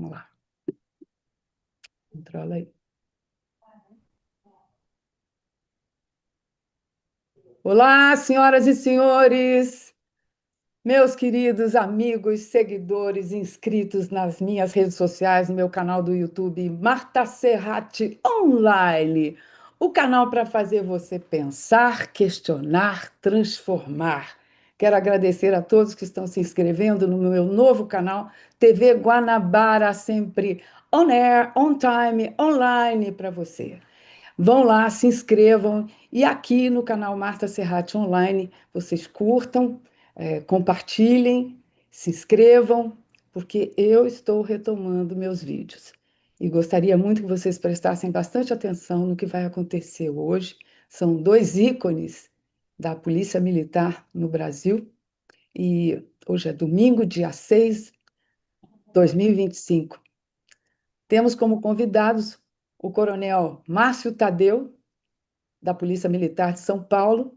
Vamos lá. Controla aí. Olá, senhoras e senhores, meus queridos amigos, seguidores, inscritos nas minhas redes sociais, no meu canal do YouTube, Marta Serrati Online, o canal para fazer você pensar, questionar, transformar. Quero agradecer a todos que estão se inscrevendo no meu novo canal, TV Guanabara, sempre on air, on time, online para você. Vão lá, se inscrevam e aqui no canal Marta Serrati Online, vocês curtam, compartilhem, se inscrevam, porque eu estou retomando meus vídeos. E gostaria muito que vocês prestassem bastante atenção no que vai acontecer hoje. São dois ícones da Polícia Militar no Brasil. E hoje é domingo, dia 6 de 2025. Temos como convidados o coronel Márcio Tadeu, da Polícia Militar de São Paulo,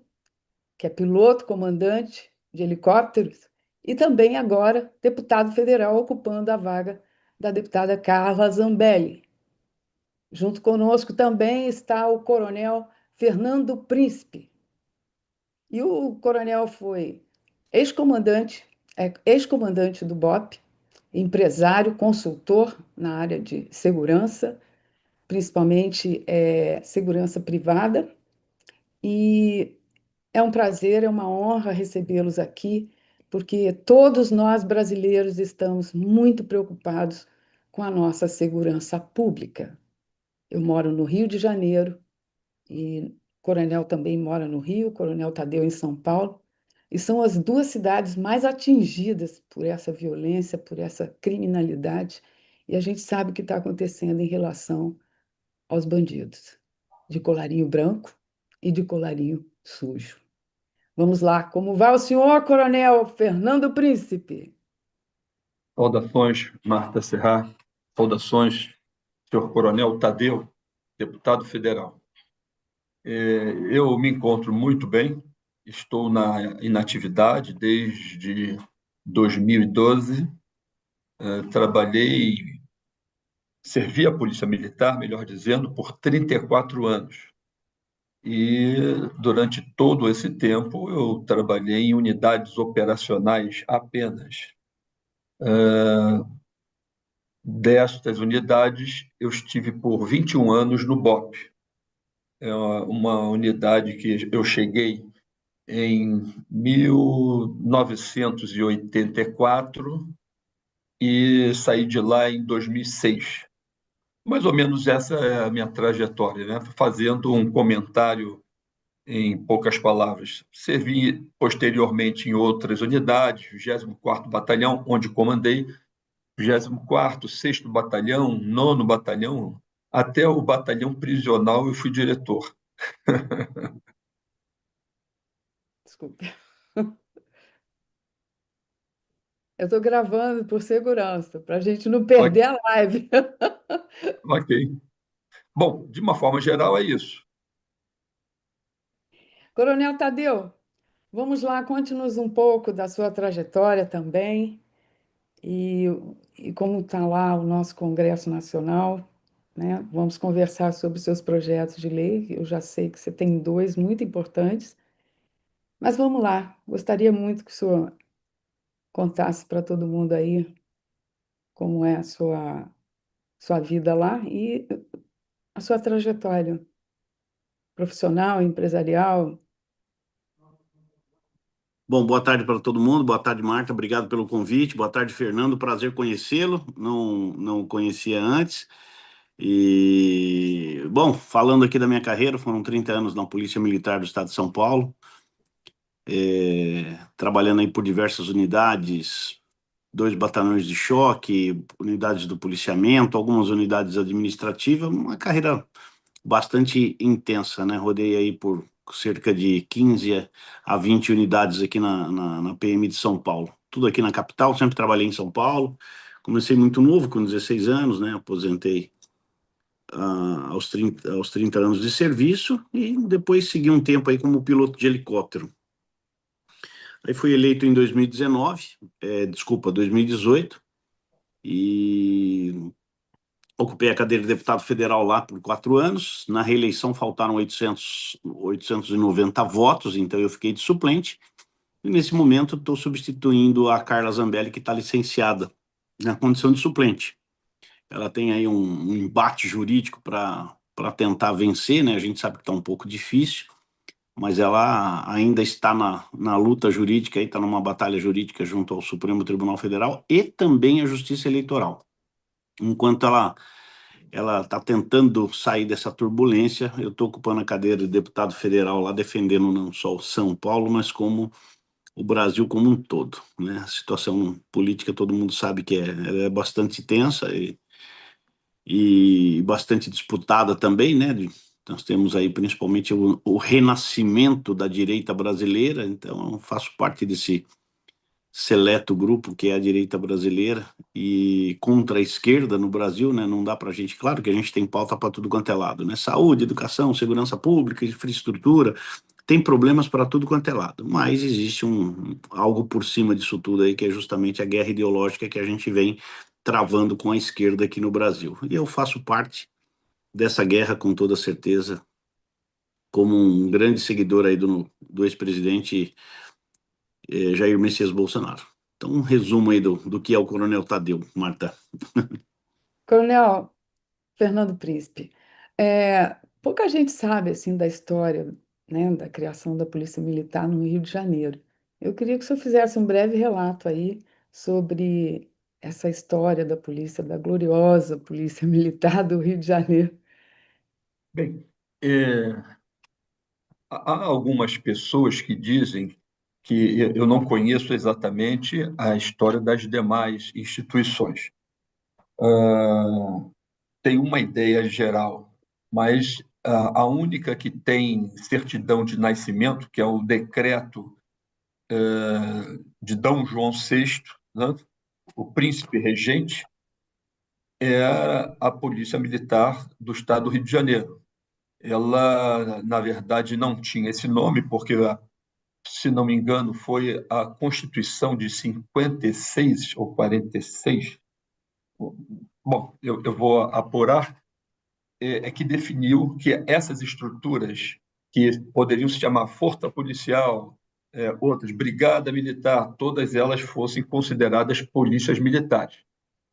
que é piloto, comandante de helicópteros, e também agora deputado federal ocupando a vaga da deputada Carla Zambelli. Junto conosco também está o coronel Fernando Príncipe. E o coronel foi ex-comandante do BOP, empresário, consultor na área de segurança, principalmente segurança privada, e é um prazer, é uma honra recebê-los aqui, porque todos nós brasileiros estamos muito preocupados com a nossa segurança pública. Eu moro no Rio de Janeiro e o coronel também mora no Rio, o coronel Tadeu em São Paulo, e são as duas cidades mais atingidas por essa violência, por essa criminalidade, e a gente sabe o que está acontecendo em relação aos bandidos, de colarinho branco e de colarinho sujo. Vamos lá, como vai o senhor, coronel Fernando Príncipe? Saudações, Marta Serra. Saudações, senhor Coronel Tadeu, deputado federal. Eu me encontro muito bem, estou na inatividade desde 2012. Servi a Polícia Militar, melhor dizendo, por 34 anos. E durante todo esse tempo eu trabalhei em unidades operacionais apenas. Destas unidades, eu estive por 21 anos no BOP. É uma unidade que eu cheguei em 1984 e saí de lá em 2006. Mais ou menos essa é a minha trajetória, né? Fazendo um comentário em poucas palavras. Servi posteriormente em outras unidades, 24º Batalhão, onde comandei, 24º, 6º Batalhão, 9º Batalhão, até o Batalhão Prisional eu fui diretor. Desculpe. Eu estou gravando por segurança, para a gente não perder a live. Ok. Bom, de uma forma geral, é isso. Coronel Tadeu, vamos lá, conte-nos um pouco da sua trajetória também e, e como está lá o nosso Congresso Nacional, né? Vamos conversar sobre seus projetos de lei. Eu já sei que você tem dois muito importantes, mas vamos lá. Gostaria muito que o senhor contasse para todo mundo aí como é a sua vida lá e a sua trajetória profissional, empresarial. Bom, boa tarde para todo mundo. Boa tarde, Marta. Obrigado pelo convite. Boa tarde, Fernando. Prazer conhecê-lo. Não o conhecia antes. E, bom, falando aqui da minha carreira, foram 30 anos na Polícia Militar do Estado de São Paulo, trabalhando aí por diversas unidades, 2 batalhões de choque, unidades do policiamento, algumas unidades administrativas, uma carreira bastante intensa, né? Rodei aí por cerca de 15 a 20 unidades aqui na PM de São Paulo. Tudo aqui na capital, sempre trabalhei em São Paulo. Comecei muito novo, com 16 anos, né? Aposentei aos 30 anos de serviço e depois segui um tempo aí como piloto de helicóptero. Aí fui eleito em 2018, e ocupei a cadeira de deputado federal lá por 4 anos. Na reeleição faltaram 890 votos, então eu fiquei de suplente. E nesse momento estou substituindo a Carla Zambelli, que está licenciada na condição de suplente. Ela tem aí um embate jurídico para tentar vencer, né? A gente sabe que está um pouco difícil, mas ela ainda está na luta jurídica, está numa batalha jurídica junto ao Supremo Tribunal Federal e também à Justiça Eleitoral. Enquanto ela está tentando sair dessa turbulência, eu estou ocupando a cadeira de deputado federal lá, defendendo não só o São Paulo, mas como o Brasil como um todo, né? A situação política, todo mundo sabe que é bastante tensa e bastante disputada também, né? Nós temos aí principalmente o renascimento da direita brasileira, então eu faço parte desse seleto grupo que é a direita brasileira e contra a esquerda no Brasil, né? Não dá para a gente, claro que a gente tem pauta para tudo quanto é lado, né? Saúde, educação, segurança pública, infraestrutura, tem problemas para tudo quanto é lado, mas existe algo por cima disso tudo aí que é justamente a guerra ideológica que a gente vem travando com a esquerda aqui no Brasil. E eu faço parte dessa guerra com toda certeza, como um grande seguidor aí do ex-presidente Jair Messias Bolsonaro. Então, um resumo aí do que é o Coronel Tadeu, Marta. Coronel Fernando Príncipe, pouca gente sabe assim da história, né, da criação da Polícia Militar no Rio de Janeiro. Eu queria que o senhor fizesse um breve relato aí sobre essa história da polícia, da gloriosa Polícia Militar do Rio de Janeiro. Bem, há algumas pessoas que dizem que eu não conheço exatamente a história das demais instituições. Tenho uma ideia geral, mas a única que tem certidão de nascimento, que é o decreto de D. João VI, né, o príncipe regente, é a Polícia Militar do Estado do Rio de Janeiro. Ela, na verdade, não tinha esse nome, porque, se não me engano, foi a Constituição de 56 ou 46. Bom, eu vou apurar, que definiu que essas estruturas, que poderiam se chamar Força Policial, outras, Brigada Militar, todas elas fossem consideradas polícias militares.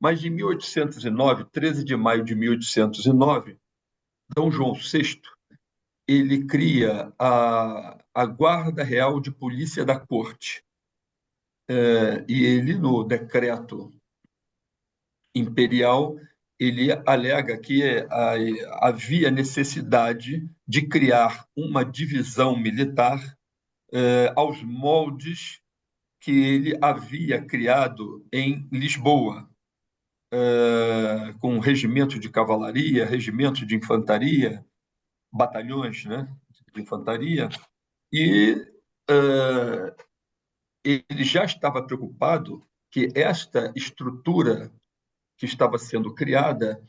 Mas, em 1809, 13 de maio de 1809, D. João VI ele cria a Guarda Real de Polícia da Corte. E ele, no decreto imperial, ele alega que havia necessidade de criar uma divisão militar aos moldes que ele havia criado em Lisboa, com regimento de cavalaria, regimento de infantaria, batalhões, né, de infantaria, e ele já estava preocupado que esta estrutura que estava sendo criada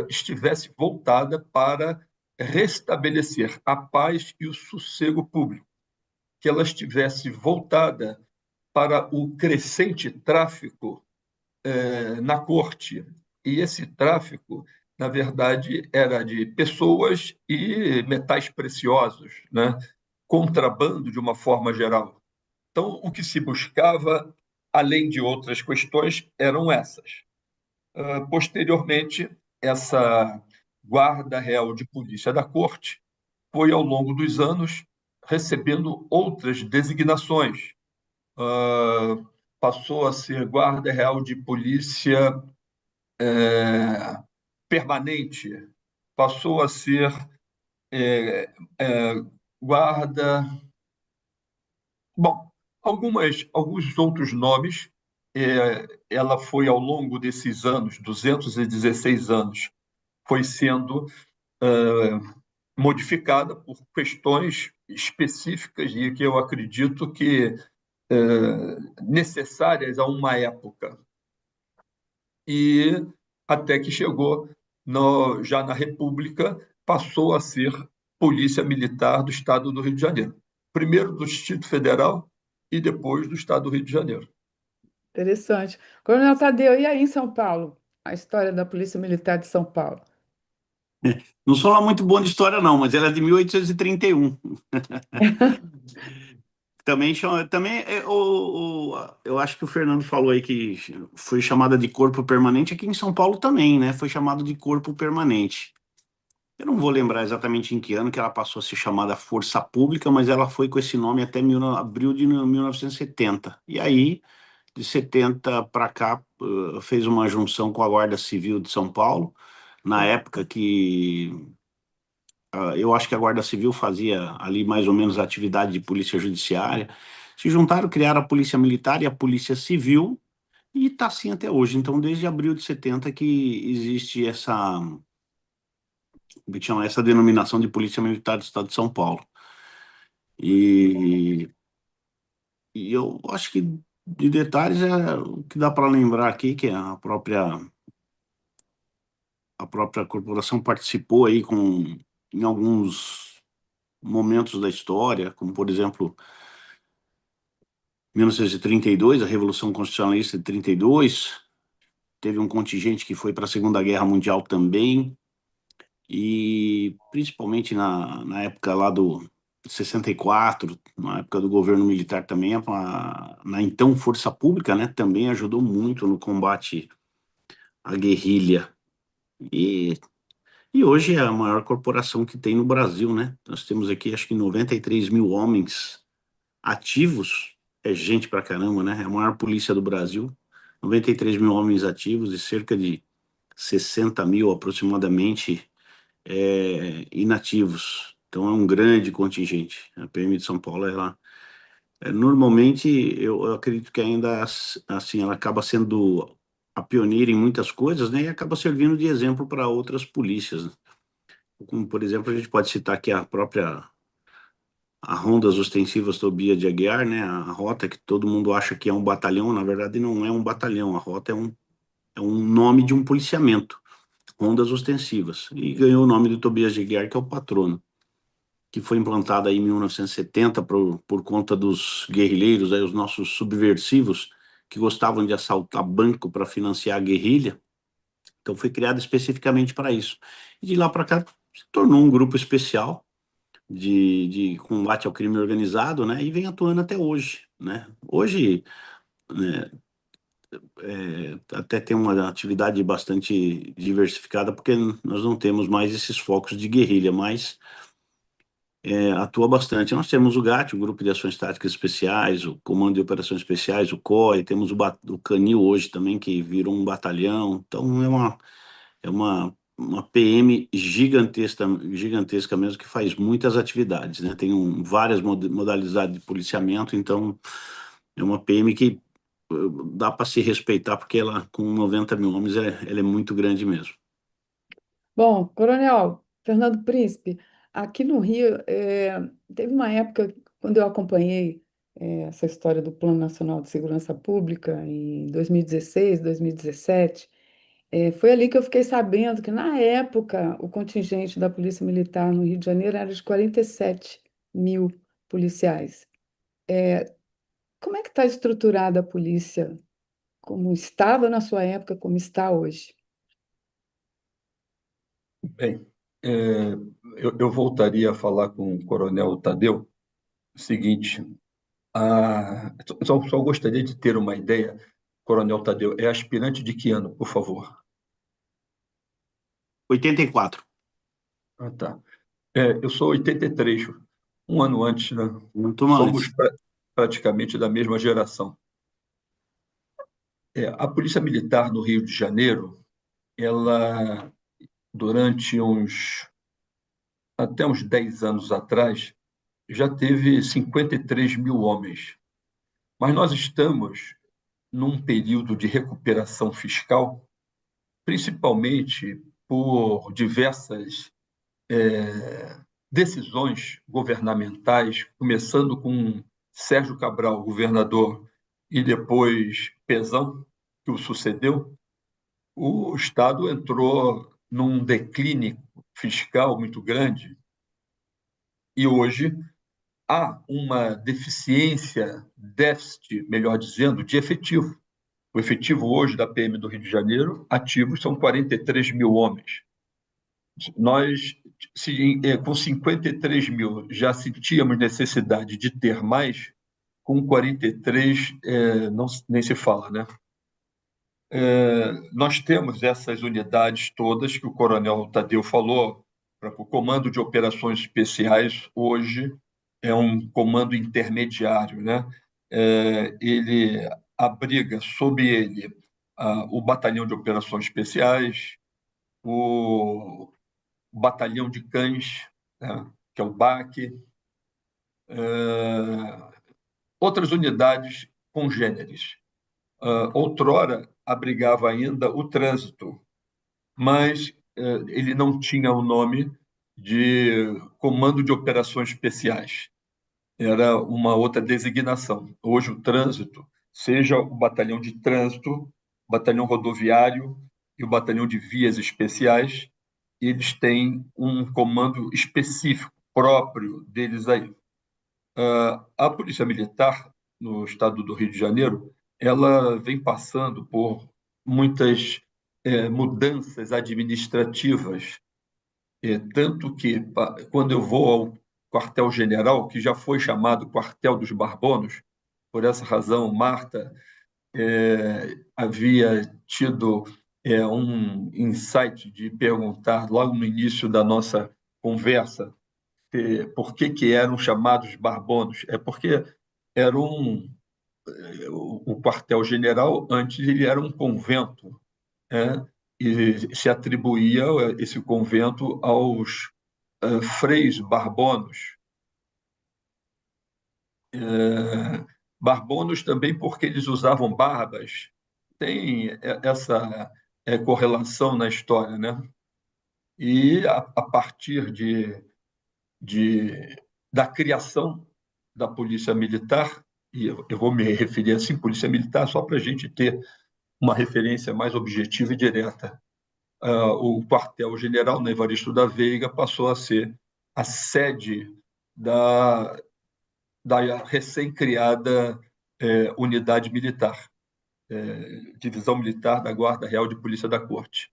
estivesse voltada para restabelecer a paz e o sossego público, que ela estivesse voltada para o crescente tráfico na corte. E esse tráfico, na verdade, era de pessoas e metais preciosos, né? Contrabando de uma forma geral. Então, o que se buscava, além de outras questões, eram essas. Posteriormente, essa Guarda Real de Polícia da Corte foi, ao longo dos anos, recebendo outras designações. Passou a ser Guarda Real de Polícia Permanente, passou a ser Guarda. Bom, alguns outros nomes. Ela foi, ao longo desses anos, 216 anos, foi sendo modificada por questões específicas e que eu acredito que necessárias a uma época. E até que chegou, já na República, passou a ser Polícia Militar do Estado do Rio de Janeiro. Primeiro do Distrito Federal e depois do Estado do Rio de Janeiro. Interessante. Coronel Tadeu, e aí em São Paulo? A história da Polícia Militar de São Paulo. Não sou lá muito bom de história, não, mas ela é de 1831. Também eu acho que o Fernando falou aí que foi chamada de corpo permanente, aqui em São Paulo também, né? Foi chamado de corpo permanente. Eu não vou lembrar exatamente em que ano que ela passou a ser chamada Força Pública, mas ela foi com esse nome até abril de 1970. E aí, de 70 para cá, fez uma junção com a Guarda Civil de São Paulo, na época que eu acho que a Guarda Civil fazia ali mais ou menos a atividade de polícia judiciária. Se juntaram, criaram a Polícia Militar e a Polícia Civil, e está assim até hoje. Então, desde abril de 70 que existe como é que chama, essa denominação de Polícia Militar do Estado de São Paulo. E, e eu acho que de detalhes é o que dá para lembrar aqui, que a própria corporação participou aí em alguns momentos da história, como por exemplo 1932, a Revolução Constitucionalista de 32, teve um contingente que foi para a Segunda Guerra Mundial também, e principalmente na época lá do 64, na época do governo militar também, na então Força Pública, né, também ajudou muito no combate à guerrilha. E, e hoje é a maior corporação que tem no Brasil, né? Nós temos aqui, acho que 93 mil homens ativos, é gente pra caramba, né? É a maior polícia do Brasil, 93 mil homens ativos e cerca de 60 mil aproximadamente inativos. Então é um grande contingente. A PM de São Paulo, ela normalmente eu acredito que ainda assim ela acaba sendo a pioneira em muitas coisas, né? E acaba servindo de exemplo para outras polícias, né? Como por exemplo a gente pode citar aqui a Rondas Ostensivas Tobias de Aguiar, né? A rota que todo mundo acha que é um batalhão, na verdade não é um batalhão. A rota é um nome de um policiamento, Rondas Ostensivas, e ganhou o nome de Tobias de Aguiar, que é o patrono, que foi implantada aí em 1970 por conta dos guerrilheiros, aí, os nossos subversivos, que gostavam de assaltar banco para financiar a guerrilha. Então foi criada especificamente para isso. E de lá para cá se tornou um grupo especial de combate ao crime organizado, né? E vem atuando até hoje, né? Hoje, né, até tem uma atividade bastante diversificada, porque nós não temos mais esses focos de guerrilha, mas atua bastante. Nós temos o GAT, o Grupo de Ações Táticas Especiais, o Comando de Operações Especiais, o COI, temos o Canil hoje também, que virou um batalhão. Então, uma PM gigantesca, gigantesca mesmo, que faz muitas atividades, né? Tem várias modalidades de policiamento, então é uma PM que dá para se respeitar, porque ela, com 90 mil homens, ela é muito grande mesmo. Bom, Coronel Fernando Príncipe, aqui no Rio, teve uma época quando eu acompanhei essa história do Plano Nacional de Segurança Pública em 2016, 2017. Foi ali que eu fiquei sabendo que, na época, o contingente da Polícia Militar no Rio de Janeiro era de 47 mil policiais. Como é que está estruturada a polícia? Como estava na sua época, como está hoje? Bem, é, eu voltaria a falar com o Coronel Tadeu o seguinte: só gostaria de ter uma ideia, Coronel Tadeu, é aspirante de que ano, por favor? 84, Ah, tá. Eu sou 83, um ano antes, né? muito Somos mais. praticamente da mesma geração. A Polícia Militar no Rio de Janeiro, ela, durante até uns 10 anos atrás, já teve 53 mil homens. Mas nós estamos num período de recuperação fiscal, principalmente por diversas decisões governamentais, começando com Sérgio Cabral, governador, e depois Pezão, que o sucedeu. O Estado entrou num declínio fiscal muito grande e hoje há uma déficit, melhor dizendo, de efetivo. O efetivo hoje da PM do Rio de Janeiro, ativos, são 43 mil homens. Nós, com 53 mil, já sentíamos necessidade de ter mais, com 43, não, nem se fala, né? Nós temos essas unidades todas que o Coronel Tadeu falou. O Comando de Operações Especiais, hoje, é um comando intermediário, né? Ele abriga sob ele o Batalhão de Operações Especiais, o Batalhão de Cães, né? Que é o BAC, outras unidades congêneres. Outrora, abrigava ainda o Trânsito, mas ele não tinha o nome de Comando de Operações Especiais. Era uma outra designação. Hoje, o Trânsito, seja o Batalhão de Trânsito, o Batalhão Rodoviário e o Batalhão de Vias Especiais, eles têm um comando específico, próprio deles aí. A Polícia Militar, no estado do Rio de Janeiro, ela vem passando por muitas mudanças administrativas, tanto que, quando eu vou ao quartel-general, que já foi chamado Quartel dos Barbonos, por essa razão, Marta havia tido um insight de perguntar, logo no início da nossa conversa, por que eram chamados Barbonos. É porque era o quartel-general, antes ele era um convento, né? E se atribuía esse convento aos freis barbonos. Barbonos também porque eles usavam barbas. Tem essa correlação na história, né? E a partir da criação da Polícia Militar, e eu vou me referir assim, Polícia Militar, só para a gente ter uma referência mais objetiva e direta. O quartel-general, na Evaristo da Veiga, passou a ser a sede da recém-criada unidade militar, Divisão Militar da Guarda Real de Polícia da Corte.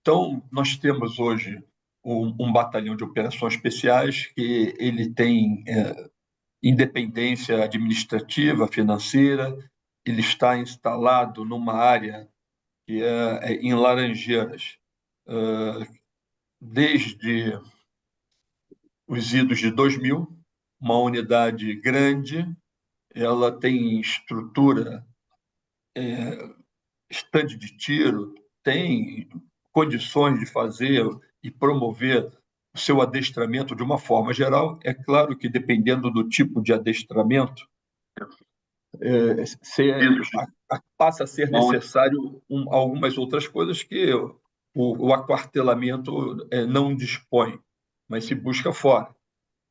Então, nós temos hoje um batalhão de operações especiais que ele tem independência administrativa, financeira, ele está instalado numa área que é em Laranjeiras, desde os idos de 2000, uma unidade grande, ela tem estrutura, estande de tiro, tem condições de fazer e promover o seu adestramento de uma forma geral. É claro que, dependendo do tipo de adestramento, passa a ser necessário algumas outras coisas que o aquartelamento não dispõe, mas se busca fora.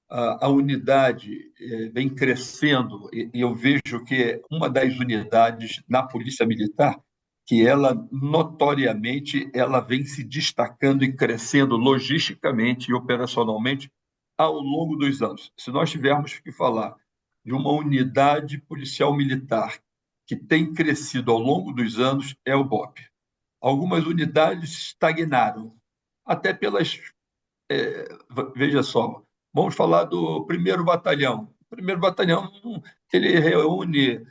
A unidade vem crescendo, e eu vejo que uma das unidades na Polícia Militar, que ela notoriamente ela vem se destacando e crescendo logisticamente e operacionalmente ao longo dos anos. Se nós tivermos que falar de uma unidade policial militar que tem crescido ao longo dos anos, é o BOP. Algumas unidades estagnaram, até pelas... veja só, vamos falar do 1º Batalhão. O 1º Batalhão, ele reúne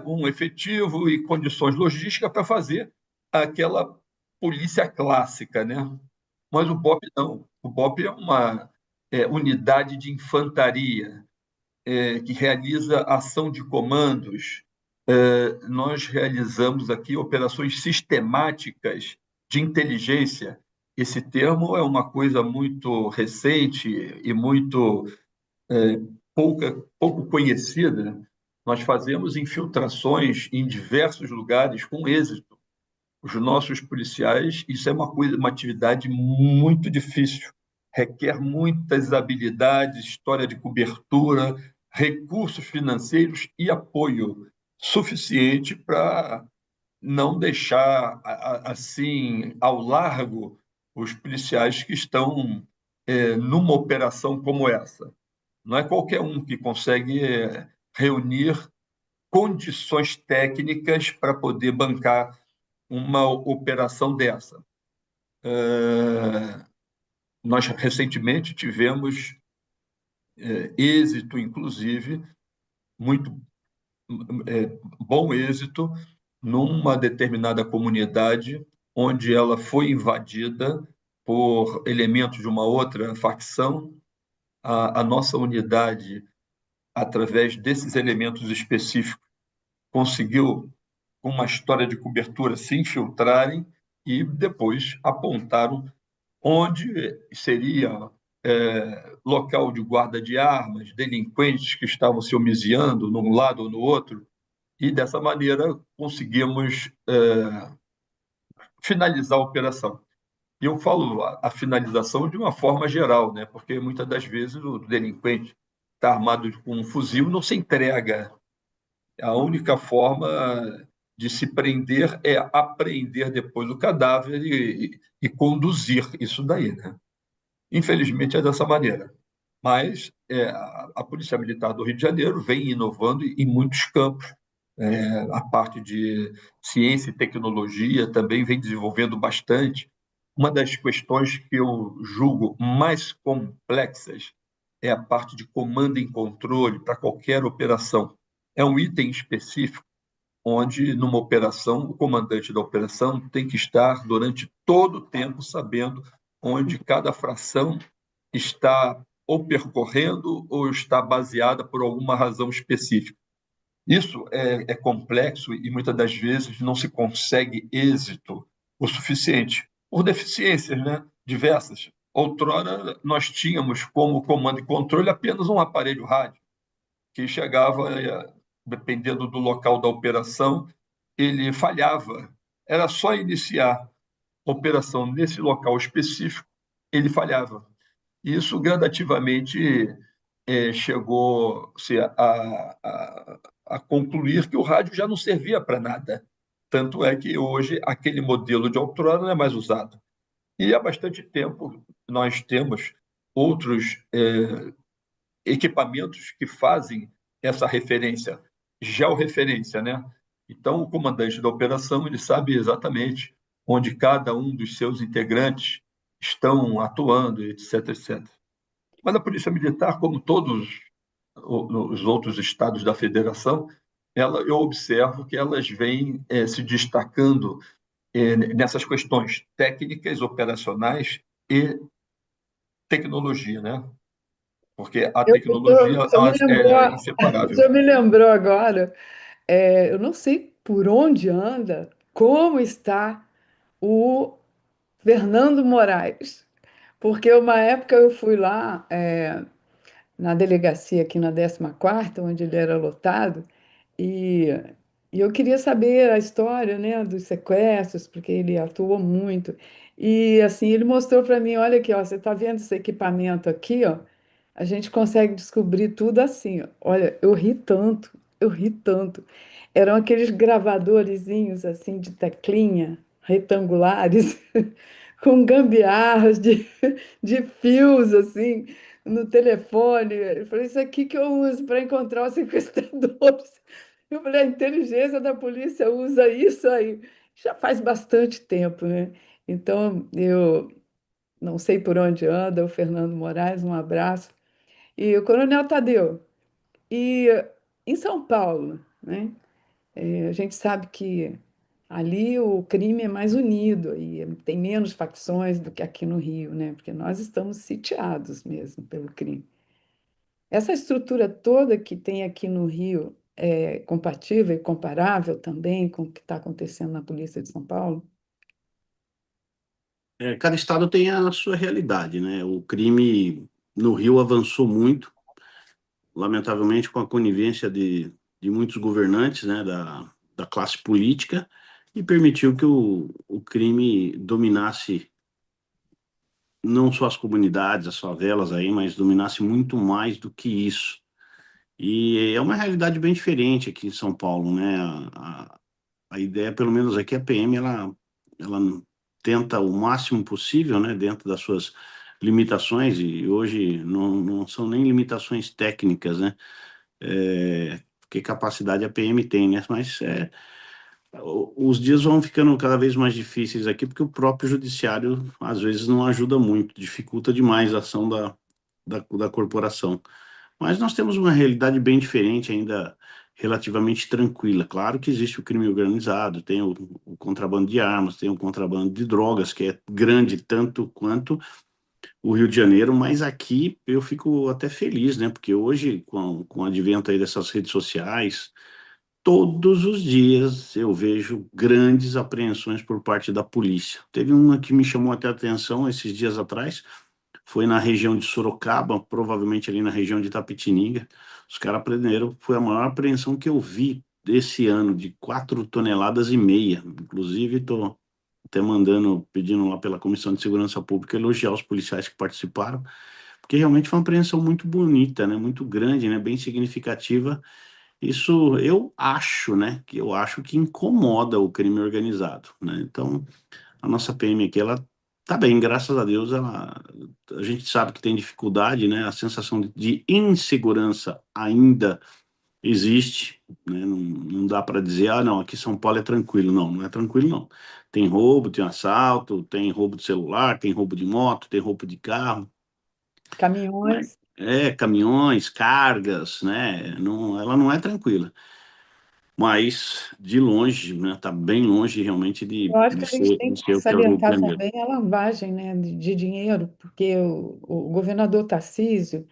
um efetivo e condições logísticas para fazer aquela polícia clássica, né? Mas o BOP não. O BOP é uma unidade de infantaria que realiza ação de comandos. Nós realizamos aqui operações sistemáticas de inteligência. Esse termo é uma coisa muito recente e muito pouco conhecida. Nós fazemos infiltrações em diversos lugares com êxito. Os nossos policiais, isso é uma atividade muito difícil, requer muitas habilidades, história de cobertura, recursos financeiros e apoio suficiente para não deixar assim ao largo os policiais que estão numa operação como essa. Não é qualquer um que consegue reunir condições técnicas para poder bancar uma operação dessa. Nós recentemente tivemos êxito, inclusive, muito bom êxito, numa determinada comunidade onde ela foi invadida por elementos de uma outra facção. A nossa unidade, através desses elementos específicos, conseguiu, com uma história de cobertura, se infiltrarem e depois apontaram onde seria local de guarda de armas, delinquentes que estavam se homiziando num lado ou no outro, e dessa maneira conseguimos finalizar a operação. E eu falo a finalização de uma forma geral, né? Porque muitas das vezes o delinquente está armado com um fuzil, não se entrega. A única forma de se prender é apreender depois o cadáver e conduzir isso daí, né? Infelizmente é dessa maneira. Mas a Polícia Militar do Rio de Janeiro vem inovando em muitos campos. A parte de ciência e tecnologia também vem desenvolvendo bastante. Uma das questões que eu julgo mais complexas é a parte de comando e controle para qualquer operação. É um item específico onde, numa operação, o comandante da operação tem que estar durante todo o tempo sabendo onde cada fração está ou percorrendo ou está baseada por alguma razão específica. Isso é complexo e muitas das vezes não se consegue êxito o suficiente, por deficiências, né? Diversas. Outrora, nós tínhamos como comando e controle apenas um aparelho rádio, que chegava, dependendo do local da operação, ele falhava. Era só iniciar a operação nesse local específico, ele falhava. Isso gradativamente chegou-se a concluir que o rádio já não servia para nada. Tanto é que hoje aquele modelo de outrora não é mais usado. E há bastante tempo nós temos outros equipamentos que fazem essa referência, georreferência, né? Então, o comandante da operação ele sabe exatamente onde cada um dos seus integrantes estão atuando, etc, etc. Mas a Polícia Militar, como todos os outros estados da federação, eu observo que elas vêm se destacando nessas questões técnicas, operacionais e tecnologia, né? Porque a tecnologia é O inseparável. senhor me lembrou agora, eu não sei por onde anda, como está o Fernando Moraes, porque uma época eu fui lá, na delegacia aqui na 14ª, onde ele era lotado, e, e eu queria saber a história, né, dos sequestros, porque ele atuou muito. E assim, ele mostrou para mim, olha aqui, ó, você está vendo esse equipamento aqui, ó? A gente consegue descobrir tudo assim, ó. Olha, eu ri tanto, eu ri tanto. Eram aqueles gravadorezinhos assim de teclinha, retangulares, com gambiarras de fios assim no telefone. Ele falou, isso aqui que eu uso para encontrar os sequestradores. Eu falei, a inteligência da polícia usa isso aí. Já faz bastante tempo, né? Então, eu não sei por onde anda o Fernando Moraes, um abraço. E o Coronel Tadeu, e em São Paulo, né? A gente sabe que ali o crime é mais unido e tem menos facções do que aqui no Rio, né? Porque nós estamos sitiados mesmo pelo crime. Essa estrutura toda que tem aqui no Rio é compatível e comparável também com o que está acontecendo na Polícia de São Paulo? Cada estado tem a sua realidade, né? O crime no Rio avançou muito, lamentavelmente com a conivência de muitos governantes, né, da classe política, e permitiu que o crime dominasse não só as comunidades, as favelas aí, mas dominasse muito mais do que isso. E é uma realidade bem diferente aqui em São Paulo, né? A ideia, pelo menos aqui, a PM, ela tenta o máximo possível, né, dentro das suas limitações, e hoje não são nem limitações técnicas, né? que capacidade a PM tem, né? Mas os dias vão ficando cada vez mais difíceis aqui, porque o próprio judiciário, às vezes, não ajuda muito, dificulta demais a ação da corporação. Mas nós temos uma realidade bem diferente ainda, relativamente tranquila. Claro que existe o crime organizado, tem o contrabando de armas, tem o contrabando de drogas, que é grande tanto quanto o Rio de Janeiro, mas aqui eu fico até feliz, né? Porque hoje, com o advento aí dessas redes sociais, todos os dias eu vejo grandes apreensões por parte da polícia. Teve uma que me chamou até a atenção esses dias atrás, foi na região de Sorocaba, provavelmente ali na região de Itapetininga. Os caras prenderam, foi a maior apreensão que eu vi desse ano, de 4,5 toneladas. Inclusive, estou até pedindo lá pela Comissão de Segurança Pública, elogiar os policiais que participaram, porque realmente foi uma apreensão muito bonita, né, muito grande, né, bem significativa. Isso eu acho, né, que eu acho que incomoda o crime organizado, né? Então, a nossa PM aqui, ela tá bem, graças a Deus, a gente sabe que tem dificuldade, né? A sensação de insegurança ainda existe, né? Não dá para dizer, ah, não, aqui São Paulo é tranquilo. Não, não é tranquilo, não. Tem roubo, tem assalto, tem roubo de celular, tem roubo de moto, tem roubo de carro, mas Caminhões. caminhões, cargas, né? Não, ela não é tranquila. Mas, de longe, né? Tá bem longe realmente Eu acho que de a gente ser, tem de que ser o que é o Rio de salientar Janeiro. também a lavagem, né, de dinheiro, porque o governador Tarcísio,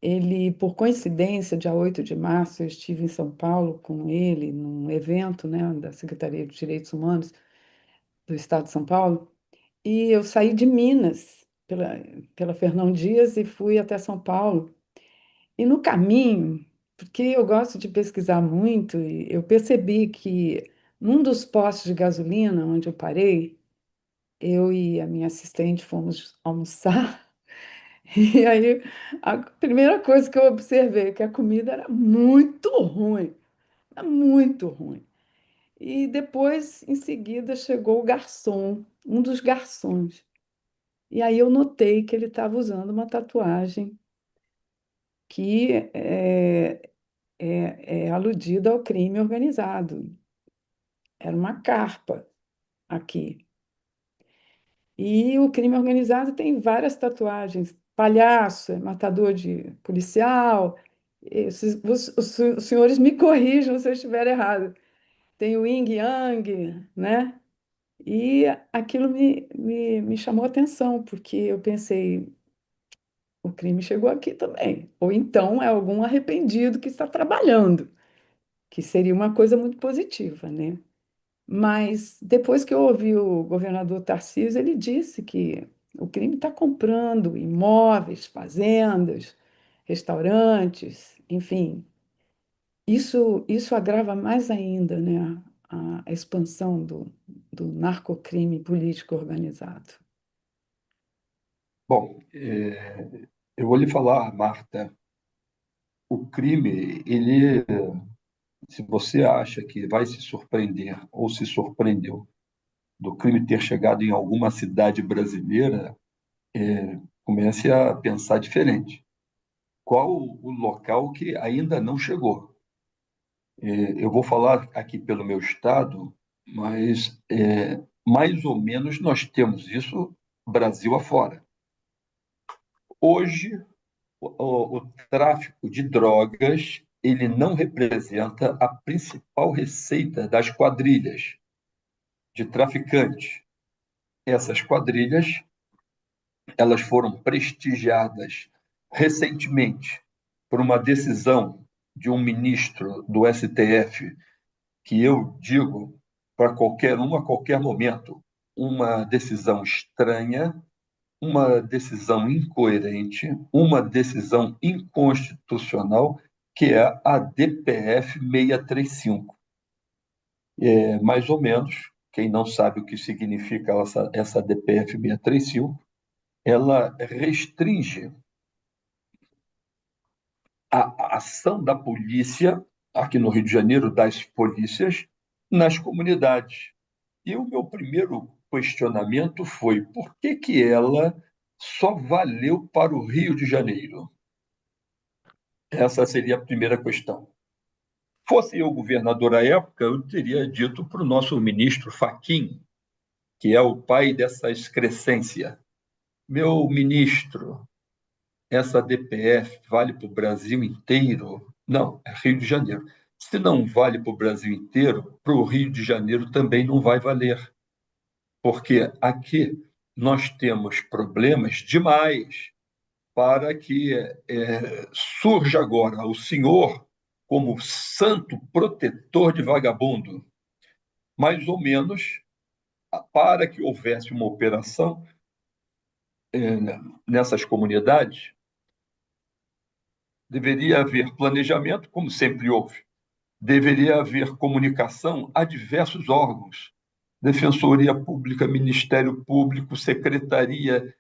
ele, por coincidência, dia 8 de março, eu estive em São Paulo com ele, num evento, né, da Secretaria de Direitos Humanos do Estado de São Paulo, e eu saí de Minas, pela Fernão Dias, e fui até São Paulo. E no caminho, porque eu gosto de pesquisar muito, e eu percebi que num dos postos de gasolina onde eu parei, eu e a minha assistente fomos almoçar, e aí a primeira coisa que eu observei é que a comida era muito ruim. E depois, em seguida, chegou o garçom, um dos garçons. E aí eu notei que ele estava usando uma tatuagem que é aludida ao crime organizado. Era uma carpa aqui. E o crime organizado tem várias tatuagens. Palhaço, matador de policial. Os senhores me corrijam se eu estiver errado. Tem o Yin Yang, né? E aquilo me chamou a atenção, porque eu pensei, o crime chegou aqui também. Ou então é algum arrependido que está trabalhando, que seria uma coisa muito positiva, né? Mas depois que eu ouvi o governador Tarcísio, ele disse que o crime está comprando imóveis, fazendas, restaurantes, enfim. Isso agrava mais ainda, né, a expansão do narcocrime político organizado. Bom, eu vou lhe falar, Marta, o crime, ele, se você acha que vai se surpreender ou se surpreendeu do crime ter chegado em alguma cidade brasileira, comece a pensar diferente. Qual o local que ainda não chegou? Eu vou falar aqui pelo meu estado, mas mais ou menos nós temos isso Brasil afora. Hoje, o tráfico de drogas ele não representa a principal receita das quadrilhas de traficantes. Essas quadrilhas elas foram prestigiadas recentemente por uma decisão de um ministro do STF que eu digo para qualquer um a qualquer momento, uma decisão estranha, uma decisão incoerente, uma decisão inconstitucional, que é a DPF 635. Mais ou menos, quem não sabe o que significa essa DPF 635, ela restringe a ação da polícia, aqui no Rio de Janeiro, das polícias, nas comunidades. E o meu primeiro questionamento foi por que ela só valeu para o Rio de Janeiro? Essa seria a primeira questão. Fosse eu governador à época, eu teria dito para o nosso ministro Fachin, que é o pai dessa excrescência: meu ministro, essa DPF vale para o Brasil inteiro? Não, é Rio de Janeiro. Se não vale para o Brasil inteiro, para o Rio de Janeiro também não vai valer, porque aqui nós temos problemas demais para que surja agora o senhor como santo protetor de vagabundo. Mais ou menos, para que houvesse uma operação nessas comunidades, deveria haver planejamento, como sempre houve. Deveria haver comunicação a diversos órgãos: Defensoria Pública, Ministério Público, Secretaria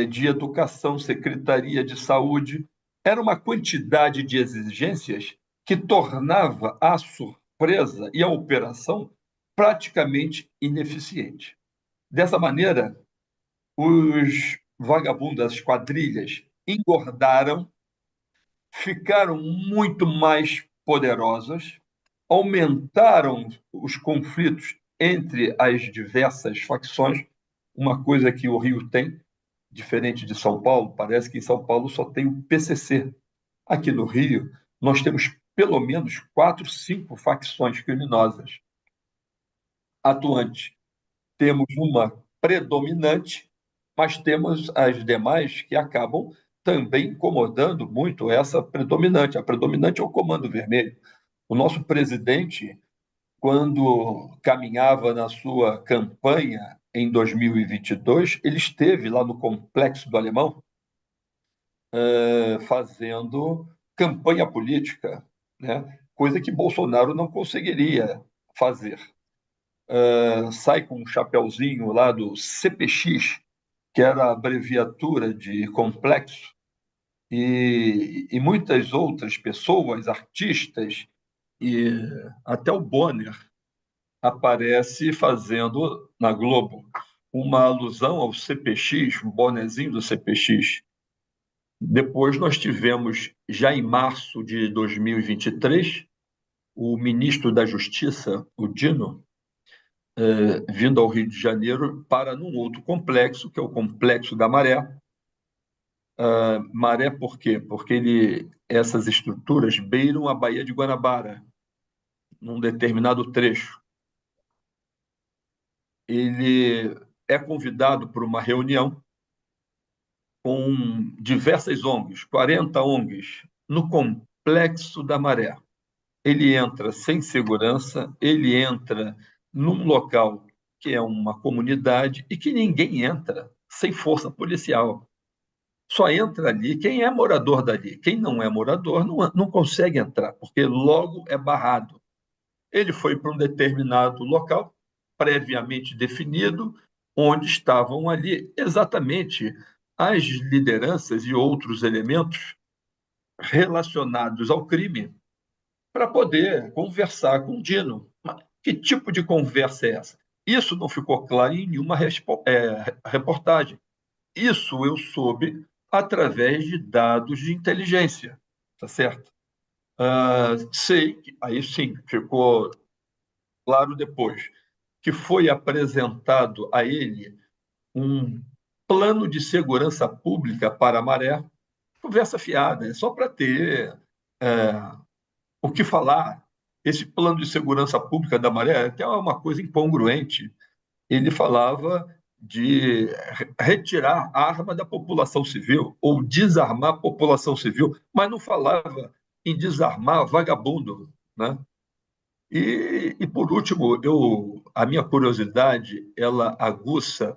de Educação, Secretaria de Saúde. Era uma quantidade de exigências que tornava a surpresa e a operação praticamente ineficiente. Dessa maneira, os vagabundos, as quadrilhas, engordaram, ficaram muito mais poderosas, aumentaram os conflitos entre as diversas facções, uma coisa que o Rio tem, diferente de São Paulo. Parece que em São Paulo só tem o PCC. Aqui no Rio, nós temos pelo menos 4, 5 facções criminosas atuantes. Temos uma predominante, mas temos as demais que acabam também incomodando muito essa predominante. A predominante é o Comando Vermelho. O nosso presidente, quando caminhava na sua campanha em 2022, ele esteve lá no Complexo do Alemão, fazendo campanha política, né? Coisa que Bolsonaro não conseguiria fazer. Sai com um chapeuzinho lá do CPX, que era a abreviatura de complexo, e muitas outras pessoas, artistas, e até o Bonner aparece fazendo na Globo uma alusão ao CPX, um bonezinho do CPX. Depois nós tivemos, já em março de 2023, o ministro da Justiça, o Dino, vindo ao Rio de Janeiro para num outro complexo, que é o Complexo da Maré. Maré por quê? Porque essas estruturas beiram a Baía de Guanabara, num determinado trecho. Ele é convidado para uma reunião com diversas ONGs, 40 ONGs, no Complexo da Maré. Ele entra sem segurança, ele entra num local que é uma comunidade e que ninguém entra sem força policial. Só entra ali quem é morador dali. Quem não é morador não consegue entrar, porque logo é barrado. Ele foi para um determinado local, previamente definido, onde estavam ali exatamente as lideranças e outros elementos relacionados ao crime, para poder conversar com o Dino. Mas que tipo de conversa é essa? Isso não ficou claro em nenhuma reportagem. Isso eu soube através de dados de inteligência, tá certo? Sei que, aí sim, ficou claro depois, que foi apresentado a ele um plano de segurança pública para a Maré. Conversa fiada, é só para ter o que falar. Esse plano de segurança pública da Maré é até uma coisa incongruente. Ele falava de retirar a arma da população civil ou desarmar a população civil, mas não falava em desarmar vagabundo, né? E por último, a minha curiosidade ela aguça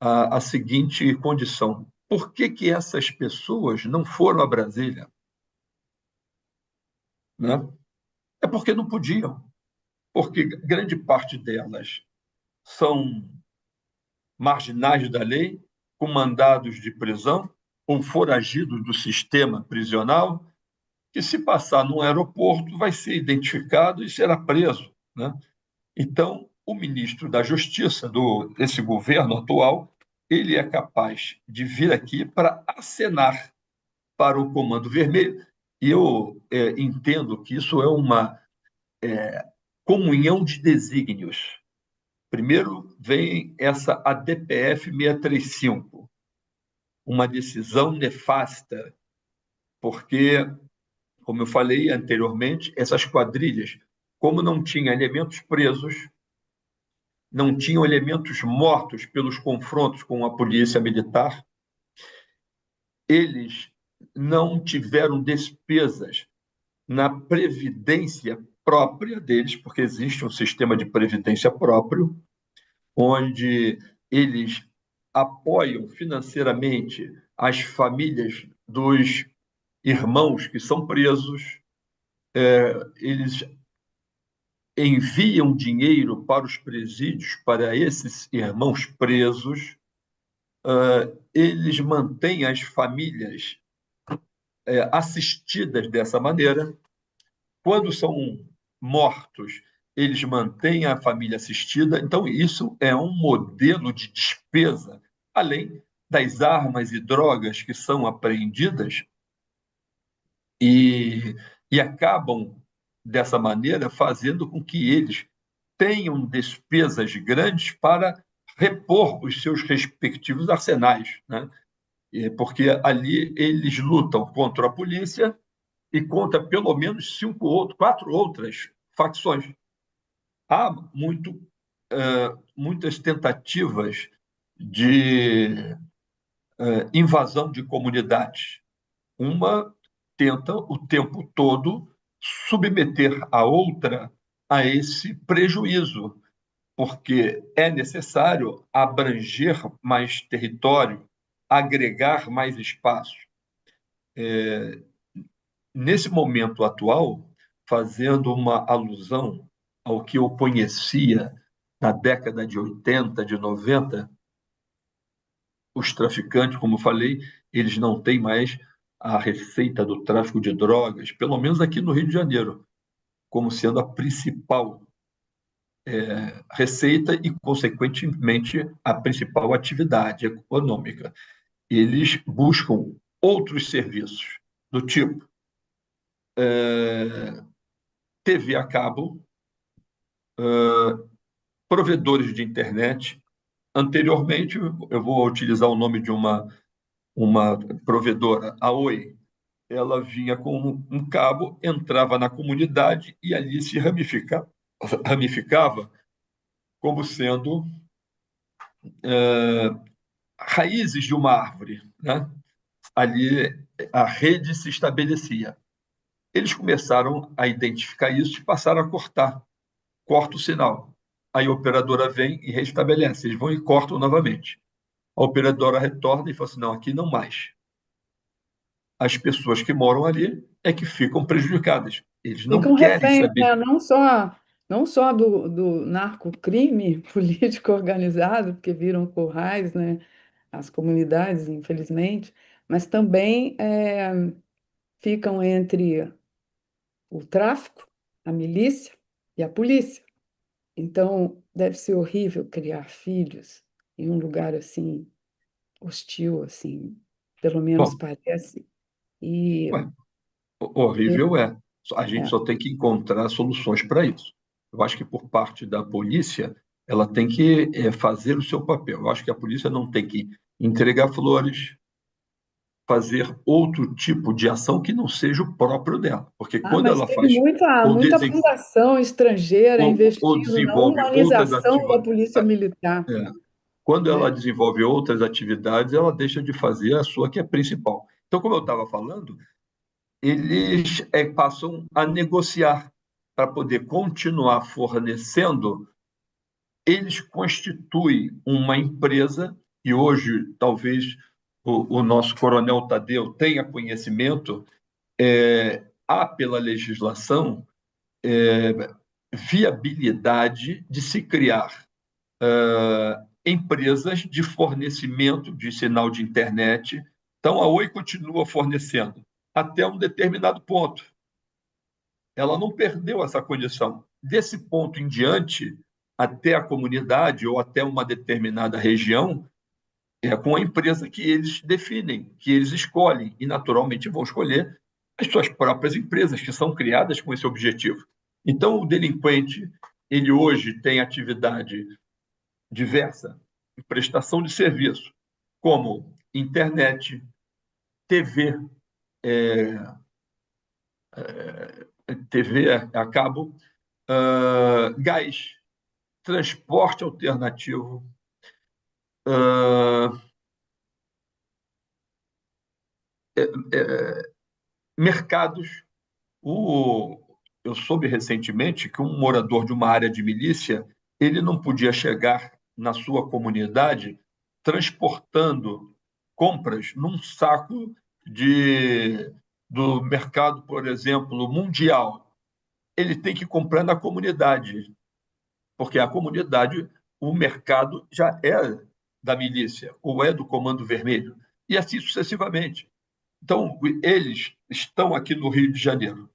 a seguinte condição: por que essas pessoas não foram a Brasília? Né? É porque não podiam, porque grande parte delas são marginais da lei, com mandados de prisão, ou foragidos do sistema prisional, que se passar num aeroporto vai ser identificado e será preso, né? Então, o ministro da Justiça desse governo atual, ele é capaz de vir aqui para acenar para o Comando Vermelho E eu entendo que isso é uma comunhão de desígnios. Primeiro vem essa ADPF 635, uma decisão nefasta, porque, como eu falei anteriormente, essas quadrilhas, como não tinham elementos presos, não tinham elementos mortos pelos confrontos com a polícia militar, eles não tiveram despesas na previdência própria deles, porque existe um sistema de previdência próprio, onde eles apoiam financeiramente as famílias dos irmãos que são presos, eles enviam dinheiro para os presídios, para esses irmãos presos, eles mantêm as famílias assistidas dessa maneira. Quando são mortos, eles mantêm a família assistida. Então, isso é um modelo de despesa, além das armas e drogas que são apreendidas e, e acabam, dessa maneira, fazendo com que eles tenham despesas grandes para repor os seus respectivos arsenais, né? Porque ali eles lutam contra a polícia e contra pelo menos quatro outras facções. Há muitas tentativas de invasão de comunidades. Uma tenta o tempo todo submeter a outra a esse prejuízo, porque é necessário abranger mais território, agregar mais espaço. Nesse momento atual, fazendo uma alusão ao que eu conhecia na década de 80, de 90, os traficantes, como eu falei, eles não têm mais a receita do tráfico de drogas, pelo menos aqui no Rio de Janeiro, como sendo a principal receita e, consequentemente, a principal atividade econômica. Eles buscam outros serviços, do tipo TV a cabo, provedores de internet. Anteriormente, eu vou utilizar o nome de uma provedora, a Oi. Ela vinha com um cabo, entrava na comunidade e ali se ramificava como sendo raízes de uma árvore, né? Ali a rede se estabelecia. Eles começaram a identificar isso e passaram a corta o sinal. Aí a operadora vem e restabelece, eles vão e cortam novamente. A operadora retorna e fala assim, não, aqui não mais. As pessoas que moram ali é que ficam prejudicadas. Eles não Ficam querem reféns, saber. né? Não só do narcocrime político organizado, porque viram currais, né? As comunidades, infelizmente, mas também ficam entre o tráfico, a milícia e a polícia. Então, deve ser horrível criar filhos em um lugar assim, hostil, assim, pelo menos Bom, parece. E ué, eu, horrível é. A gente é, só tem que encontrar soluções para isso. Eu acho que por parte da polícia, ela tem que fazer o seu papel. Eu acho que a polícia não tem que entregar flores, fazer outro tipo de ação que não seja o próprio dela. Porque quando mas ela teve faz muita, ou, muita desen, fundação estrangeira ou investindo na desenvolve outras humanização da atividades, polícia militar, quando ela né? desenvolve outras atividades, ela deixa de fazer a sua que é principal. Então, como eu estava falando, eles passam a negociar para poder continuar fornecendo. Eles constituem uma empresa, e hoje talvez o nosso coronel Tadeu tenha conhecimento, há pela legislação viabilidade de se criar empresas de fornecimento de sinal de internet. Então, a Oi continua fornecendo até um determinado ponto. Ela não perdeu essa condição. Desse ponto em diante, até a comunidade ou até uma determinada região, é com a empresa que eles definem, que eles escolhem, e naturalmente vão escolher as suas próprias empresas, que são criadas com esse objetivo. Então, o delinquente, ele hoje tem atividade diversa, prestação de serviço, como internet, TV, TV a cabo, gás, transporte alternativo, mercados. Eu soube recentemente que um morador de uma área de milícia, ele não podia chegar na sua comunidade transportando compras num saco do mercado, por exemplo, mundial. Ele tem que comprar na comunidade, porque a comunidade, o mercado já é da milícia, ou é do Comando Vermelho, e assim sucessivamente. Então, eles estão aqui no Rio de Janeiro,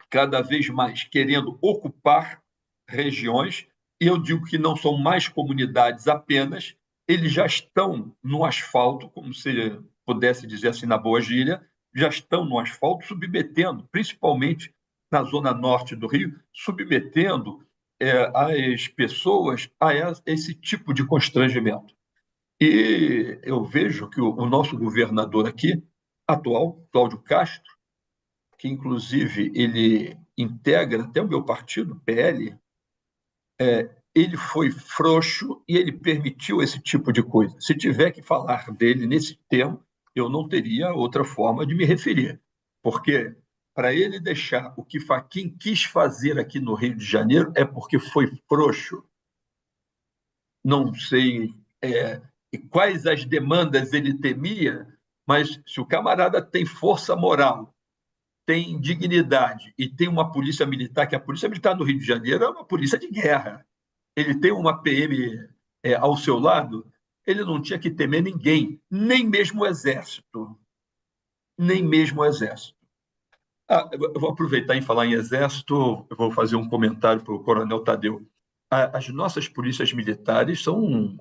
cada vez mais querendo ocupar regiões, e eu digo que não são mais comunidades apenas, eles já estão no asfalto, como se pudesse dizer assim na boa gíria, já estão no asfalto submetendo, principalmente na zona norte do Rio, submetendo as pessoas a esse tipo de constrangimento. E eu vejo que o nosso governador aqui, atual, Cláudio Castro, que inclusive ele integra até o meu partido, PL, ele foi frouxo e ele permitiu esse tipo de coisa. Se tiver que falar dele nesse termo, eu não teria outra forma de me referir, porque para ele deixar o que Fachin quis fazer aqui no Rio de Janeiro é porque foi frouxo. Não sei quais as demandas ele temia, mas se o camarada tem força moral, tem dignidade e tem uma polícia militar, que a polícia militar do Rio de Janeiro é uma polícia de guerra, ele tem uma PM ao seu lado, ele não tinha que temer ninguém, nem mesmo o Exército. Nem mesmo o Exército. Eu vou aproveitar em falar em Exército, eu vou fazer um comentário para o Coronel Tadeu. As nossas polícias militares são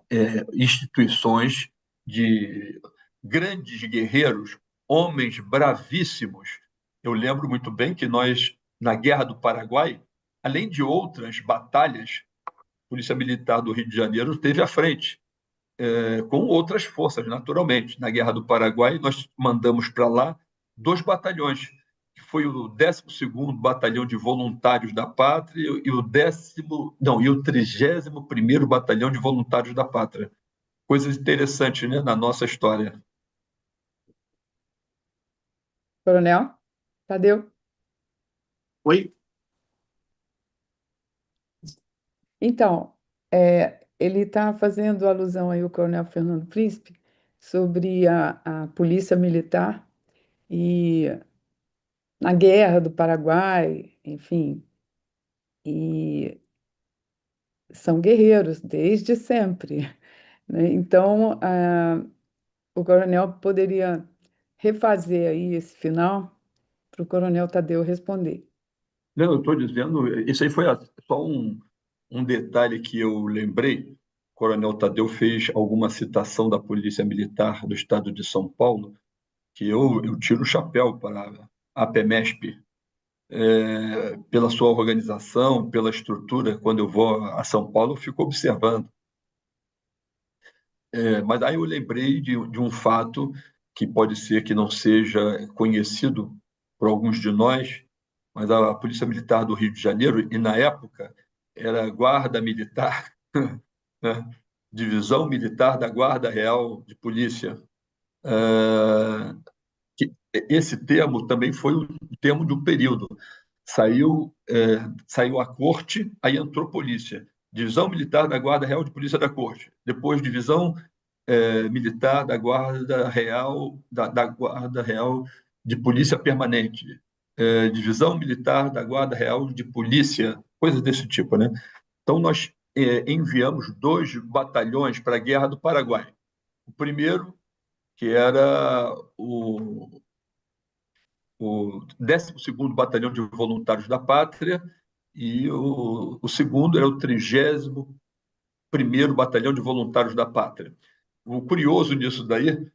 instituições de grandes guerreiros, homens bravíssimos. Eu lembro muito bem que nós, na Guerra do Paraguai, além de outras batalhas, a Polícia Militar do Rio de Janeiro esteve à frente, com outras forças, naturalmente. Na Guerra do Paraguai, nós mandamos para lá 2 batalhões, que foi o 12º Batalhão de Voluntários da Pátria e o 31º Batalhão de Voluntários da Pátria. Coisas interessantes, né, na nossa história. Coronel Tadeu? Oi? Então, ele está fazendo alusão aí, o Coronel Fernando Príncipe, sobre a polícia militar e na Guerra do Paraguai, enfim, e são guerreiros desde sempre, né? Então, o Coronel poderia refazer aí esse final para o Coronel Tadeu responder. Não, eu estou dizendo, isso aí foi só um detalhe que eu lembrei. O Coronel Tadeu fez alguma citação da Polícia Militar do Estado de São Paulo, que eu tiro o chapéu para a PEMESP, pela sua organização, pela estrutura. Quando eu vou a São Paulo, eu fico observando. Mas aí eu lembrei de um fato que pode ser que não seja conhecido por alguns de nós, mas a Polícia Militar do Rio de Janeiro, e na época era Guarda Militar, né? Divisão Militar da Guarda Real de Polícia. Esse termo também foi o termo de um período. Saiu a corte, aí entrou polícia. Divisão Militar da Guarda Real de Polícia da Corte. Depois, Divisão Militar da Guarda Real, da Guarda Real de Polícia Permanente. Divisão Militar da Guarda Real de Polícia, coisas desse tipo, né? Então, nós enviamos 2 batalhões para a Guerra do Paraguai. O primeiro, que era o 12º Batalhão de Voluntários da Pátria, e o segundo era o 30º Batalhão de Voluntários da Pátria. O curioso nisso daí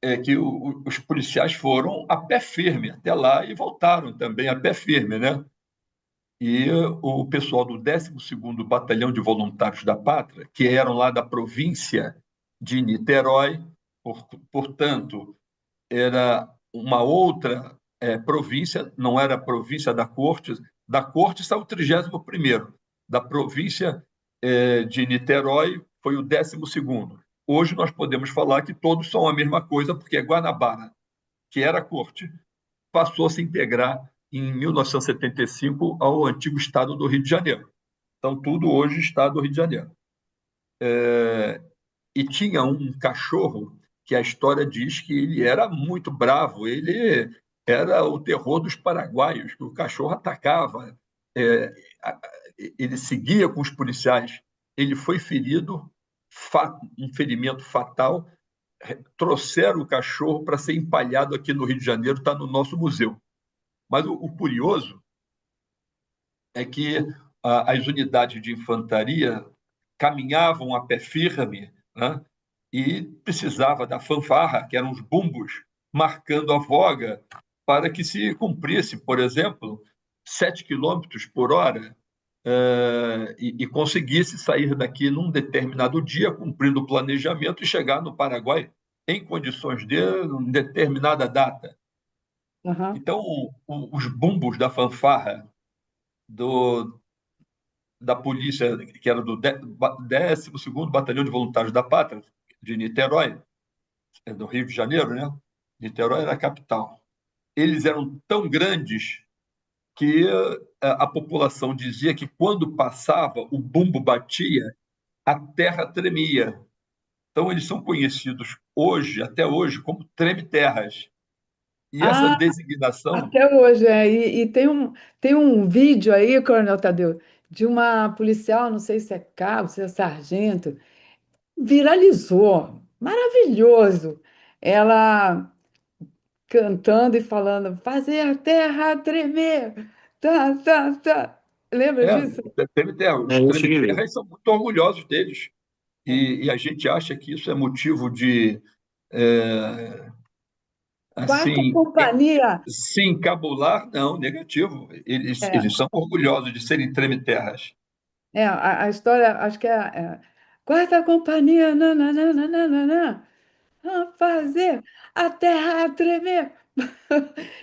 é que os policiais foram a pé firme até lá e voltaram também a pé firme, né? E o pessoal do 12º Batalhão de Voluntários da Pátria, que eram lá da província de Niterói, portanto, era uma outra província, não era a província da corte está o 31º, da província de Niterói foi o 12º. Hoje nós podemos falar que todos são a mesma coisa, porque Guanabara, que era a corte, passou a se integrar em 1975 ao antigo estado do Rio de Janeiro. Então, tudo hoje estado do Rio de Janeiro. E tinha um cachorro que a história diz que ele era muito bravo, ele era o terror dos paraguaios, que o cachorro atacava, é, ele seguia com os policiais, ele foi ferido, um ferimento fatal, trouxeram o cachorro para ser empalhado aqui no Rio de Janeiro, está no nosso museu. Mas o curioso é que as unidades de infantaria caminhavam a pé firme, né? E precisava da fanfarra, que eram os bumbos, marcando a voga para que se cumprisse, por exemplo, 7 km/h e conseguisse sair daqui num determinado dia, cumprindo o planejamento, e chegar no Paraguai em condições de determinada data. Uhum. Então, os bumbos da fanfarra do, da polícia, que era do 12º Batalhão de Voluntários da Pátria, de Niterói, do Rio de Janeiro, né? Niterói era a capital. Eles eram tão grandes que a população dizia que quando passava, o bumbo batia, a terra tremia. Então, eles são conhecidos hoje, até hoje, como treme-terras. E essa Ah, designação até hoje, é. E tem um vídeo aí, Coronel Tadeu, de uma policial, não sei se é cabo, se é sargento, viralizou. Maravilhoso. Ela cantando e falando, fazer a terra tremer. Tá, tá, tá. Lembra é disso? treme-terra. Os Eu cheguei a ver. treme-terras são muito orgulhosos deles. E a gente acha que isso é motivo de, é, Quarta assim, companhia. se encabular. Não, negativo. Eles É, são orgulhosos de serem treme-terras. a história, acho que é quarta companhia, nananana, a fazer a terra tremer.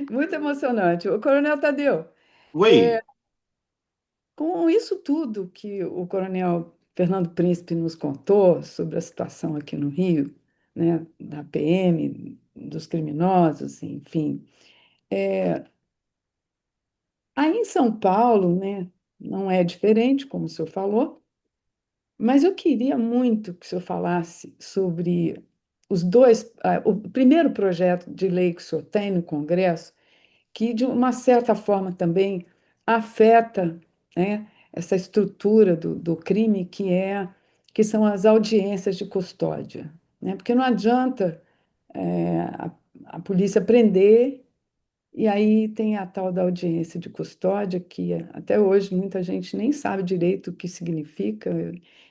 Muito emocionante. O Coronel Tadeu, Oi, com isso tudo que o Coronel Fernando Príncipe nos contou sobre a situação aqui no Rio, né, da PM, dos criminosos, enfim, aí em São Paulo, né, não é diferente, como o senhor falou. Mas eu queria muito que o senhor falasse sobre os dois, o primeiro projeto de lei que o senhor tem no Congresso, que de uma certa forma também afeta, né, essa estrutura do crime que são as audiências de custódia, né? Porque não adianta a polícia prender e aí tem a tal da audiência de custódia, que até hoje muita gente nem sabe direito o que significa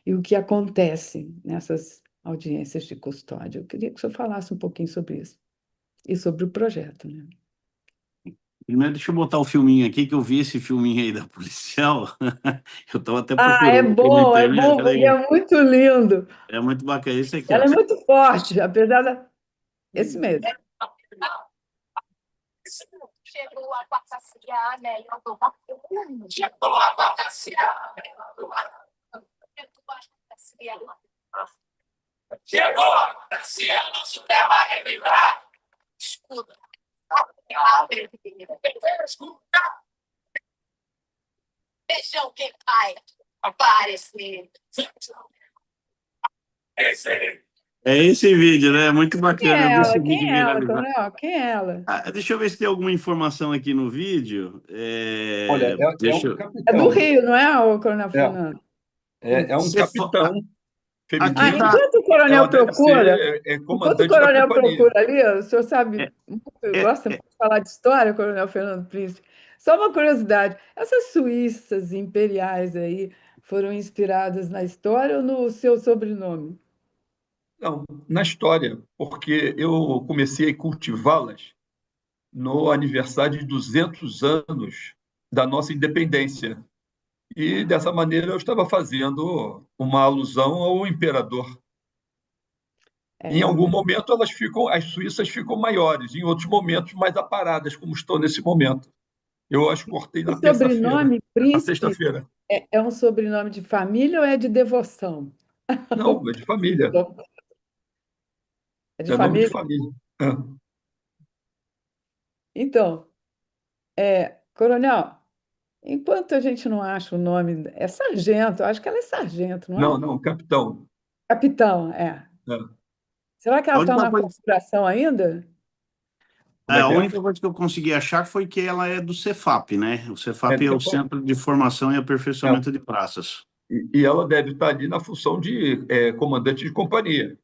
e o que acontece nessas audiências de custódia. Eu queria que o senhor falasse um pouquinho sobre isso e sobre o projeto, né? primeiro deixa eu botar o filminho aqui, que eu vi esse filminho aí da policial. Eu estava até Ah, procurando aqui na é internet. bom, e Falei, é muito lindo. é muito bacana. Esse aqui, ó. Ela é muito forte, apesar da... Esse mesmo. Chegou a quarta-feira, melhor do mundo. Chegou a quarta-feira, melhor do mundo. Chegou a quarta-feira, nosso tema é vibrar. Escuta. Escuta. Vejam quem vai aparecer. É esse vídeo, né? Muito Quem bacana. é Eu vi esse ela? vídeo Quem é ela, viralizar. Coronel? Quem é ela? Deixa eu ver se tem alguma informação aqui no vídeo. Olha, é Deixa um eu... É do capitão. Rio, não é, o Coronel É, Fernando? é um Você fa- capitão Ah, Aqui feminino. tá. enquanto o Ela coronel deve procura, ser enquanto o comandante da coronel companhia. procura ali, o senhor sabe, É, é, gosta é, muito de falar de história, Coronel Fernando Príncipe. Só uma curiosidade, essas suíças imperiais aí foram inspiradas na história ou no seu sobrenome? Não, na história, porque eu comecei a cultivá-las no aniversário de 200 anos da nossa independência. E dessa maneira eu estava fazendo uma alusão ao imperador. Em É, algum momento as suíças ficam maiores, em outros momentos mais aparadas, como estou nesse momento. Eu as cortei o na terça-feira, sobrenome na Príncipe sexta-feira. é um sobrenome de família ou é de devoção? Não, é de família, É de é nome de família? família. É. Então, coronel, enquanto a gente não acha o nome, é sargento, eu acho que ela é sargento, não Não, é? não, capitão. Capitão, é. É. Será que A ela está única na coisa, corporação ainda? Como é a que é? única coisa que eu consegui achar foi que ela é do Cefap, né? O É, Cefap é o Centro de Formação e é. Aperfeiçoamento de Praças. E ela deve estar ali na função de comandante de companhia.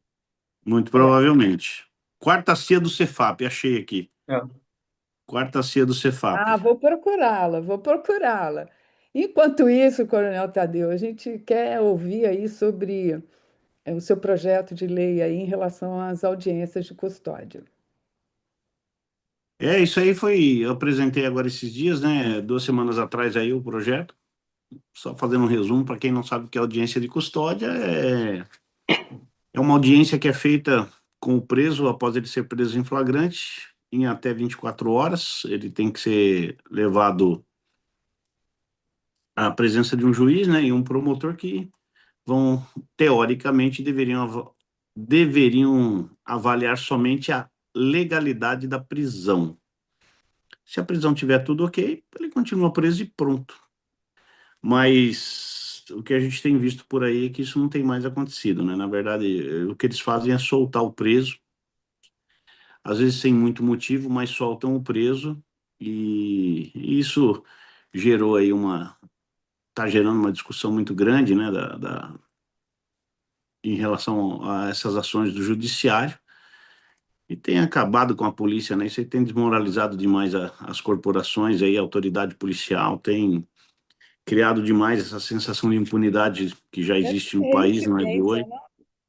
Muito É. provavelmente. Quarta CIA do Cefap, achei aqui. É. Quarta CIA do Cefap. Ah, vou procurá-la, vou procurá-la. Enquanto isso, Coronel Tadeu, a gente quer ouvir aí sobre o seu projeto de lei aí em relação às audiências de custódia. Isso aí foi, eu apresentei agora esses dias, né? 2 semanas atrás aí o projeto. Só fazendo um resumo para quem não sabe o que é audiência de custódia, é uma audiência que é feita com o preso após ele ser preso em flagrante, em até 24 horas. Ele tem que ser levado à presença de um juiz, né, e um promotor que vão, teoricamente, deveriam avaliar somente a legalidade da prisão. Se a prisão tiver tudo ok, ele continua preso e pronto. Mas o que a gente tem visto por aí é que isso não tem mais acontecido, né? Na verdade, o que eles fazem é soltar o preso, às vezes sem muito motivo, mas soltam o preso e isso gerou aí tá gerando uma discussão muito grande, né, em relação a essas ações do judiciário e tem acabado com a polícia, né? Isso aí tem desmoralizado demais as corporações aí, a autoridade policial, tem criado demais essa sensação de impunidade que já Deve existe ter no país, não é de reincidência, hoje.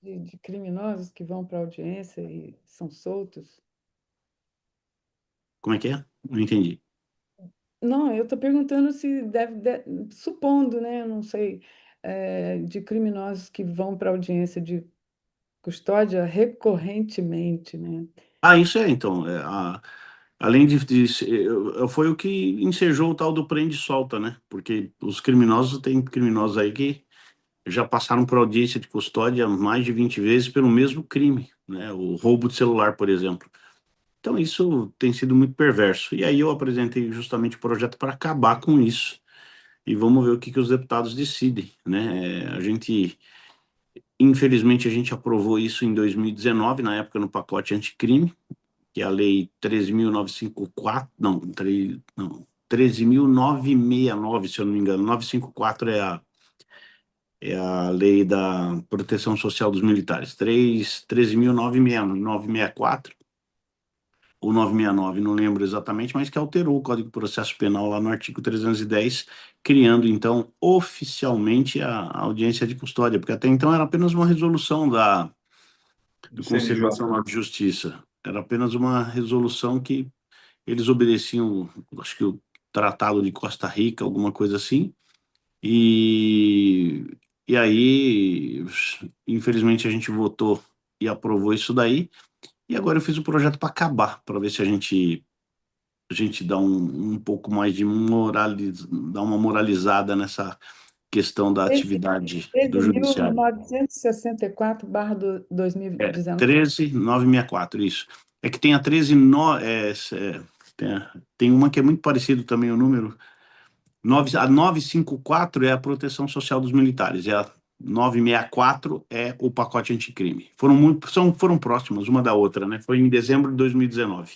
né, de criminosos que vão para a audiência e são soltos. Como é que é? Não entendi. Não, eu estou perguntando se supondo, né, eu não sei, de criminosos que vão para a audiência de custódia recorrentemente, né? Isso então, além foi o que ensejou o tal do prende e solta, né? Porque tem criminosos aí que já passaram por audiência de custódia mais de 20 vezes pelo mesmo crime, né? O roubo de celular, por exemplo. Então, isso tem sido muito perverso. E aí eu apresentei justamente o projeto para acabar com isso. E vamos ver o que os deputados decidem, né? Infelizmente, a gente aprovou isso em 2019, na época no pacote anticrime, que é a lei 13.954, não, 13.969, se eu não me engano. 954 é a lei da proteção social dos militares. 13.964 ou 969, não lembro exatamente, mas que alterou o Código de Processo Penal lá no artigo 310, criando então oficialmente a audiência de custódia, porque até então era apenas uma resolução Do do Conselho CNJ. Nacional de Justiça. Era apenas uma resolução que eles obedeciam, acho que o Tratado de Costa Rica, alguma coisa assim. E, e aí, infelizmente, a gente votou e aprovou isso daí. E agora eu fiz o projeto para acabar, para ver se a gente dá um pouco mais dá uma moralizada nessa questão da atividade do judiciário. 13.964/2019. 13.964, isso. É que tem a 13, tem uma que é muito parecido também o número. A 954 é a proteção social dos militares, e a 964 é o pacote anticrime. Foram próximas uma da outra, né? Foi em dezembro de 2019.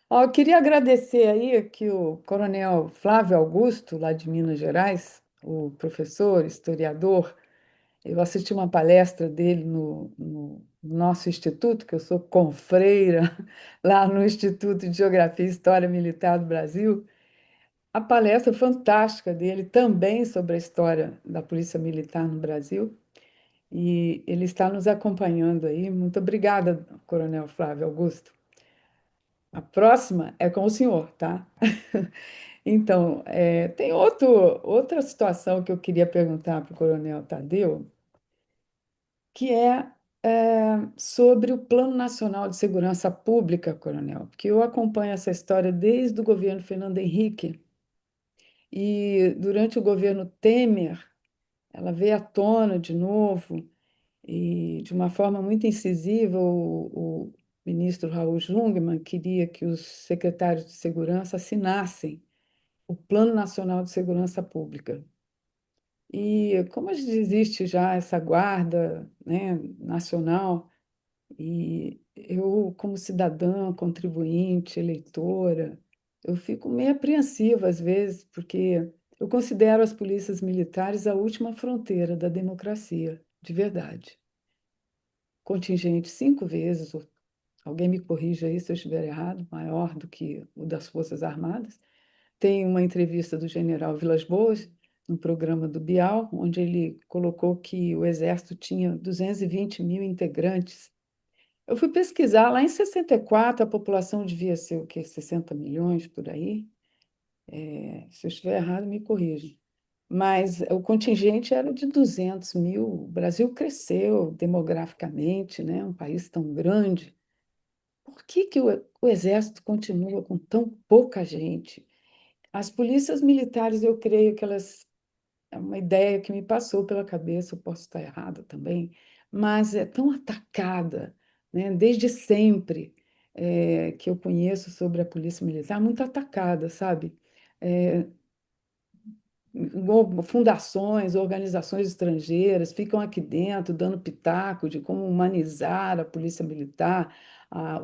Ó, eu queria agradecer aí que o Coronel Flávio Augusto, lá de Minas Gerais, o professor, historiador, eu assisti uma palestra dele no nosso instituto, que eu sou confreira lá no Instituto de Geografia e História Militar do Brasil. A palestra fantástica dele, também sobre a história da Polícia Militar no Brasil. e ele está nos acompanhando aí. Muito obrigada, Coronel Flávio Augusto. A próxima é com o senhor, tá? Então, tem outra situação que eu queria perguntar para o Coronel Tadeu, que sobre o Plano Nacional de Segurança Pública, Coronel, porque eu acompanho essa história desde o governo Fernando Henrique, e durante o governo Temer, ela veio à tona de novo, e de uma forma muito incisiva, o ministro Raul Jungmann queria que os secretários de segurança assinassem o Plano Nacional de Segurança Pública. E como existe já essa guarda, né, nacional, e eu, como cidadã, contribuinte, eleitora, eu fico meio apreensiva às vezes, porque eu considero as polícias militares a última fronteira da democracia, de verdade. Contingente 5 vezes, ou alguém me corrija aí se eu estiver errado, maior do que o das Forças Armadas. Tem uma entrevista do general Vilas Boas, no programa do Bial, onde ele colocou que o Exército tinha 220 mil integrantes. Eu fui pesquisar, lá em 64 a população devia ser o quê? 60 milhões por aí? Se eu estiver errado, me corrija. Mas o contingente era de 200 mil. O Brasil cresceu demograficamente, né? Um país tão grande. Por que que o Exército continua com tão pouca gente? As polícias militares, eu creio que elas é uma ideia que me passou pela cabeça, eu posso estar errada também, mas é tão atacada, né? Desde sempre que eu conheço sobre a polícia militar, muito atacada, sabe? É, fundações, organizações estrangeiras ficam aqui dentro dando pitaco de como humanizar a polícia militar,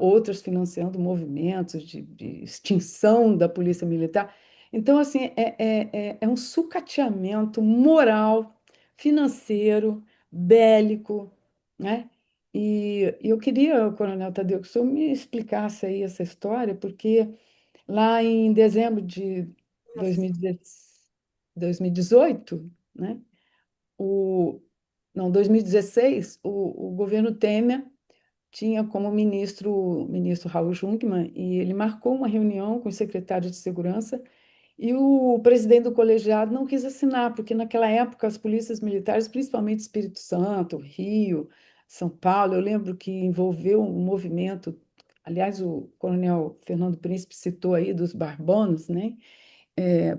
outras financiando movimentos de extinção da polícia militar. Então, assim, é um sucateamento moral, financeiro, bélico, né? E eu queria, Coronel Tadeu, que o senhor me explicasse aí essa história, porque lá em dezembro de 2018, né? O, não, 2016, o governo Temer tinha como ministro o ministro Raul Jungmann, e ele marcou uma reunião com os secretários de segurança, e o presidente do colegiado não quis assinar, porque naquela época as polícias militares, principalmente Espírito Santo, Rio, São Paulo, eu lembro que envolveu um movimento, aliás, o coronel Fernando Príncipe citou aí dos Barbonos, né?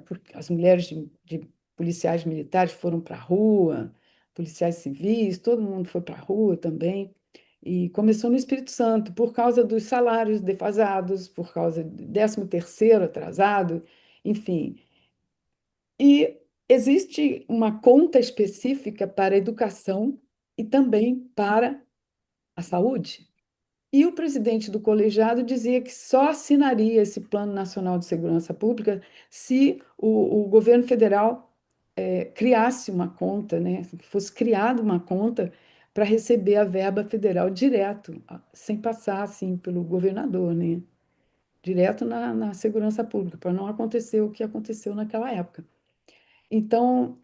Porque as mulheres de policiais militares foram para a rua, policiais civis, todo mundo foi para a rua também. E começou no Espírito Santo, por causa dos salários defasados, por causa do 13º atrasado, enfim. E existe uma conta específica para a educação e também para a saúde. E o presidente do colegiado dizia que só assinaria esse Plano Nacional de Segurança Pública se o governo federal criasse uma conta, né? Que fosse criada uma conta para receber a verba federal direto, sem passar assim pelo governador, né? Direto na segurança pública, para não acontecer o que aconteceu naquela época. Então,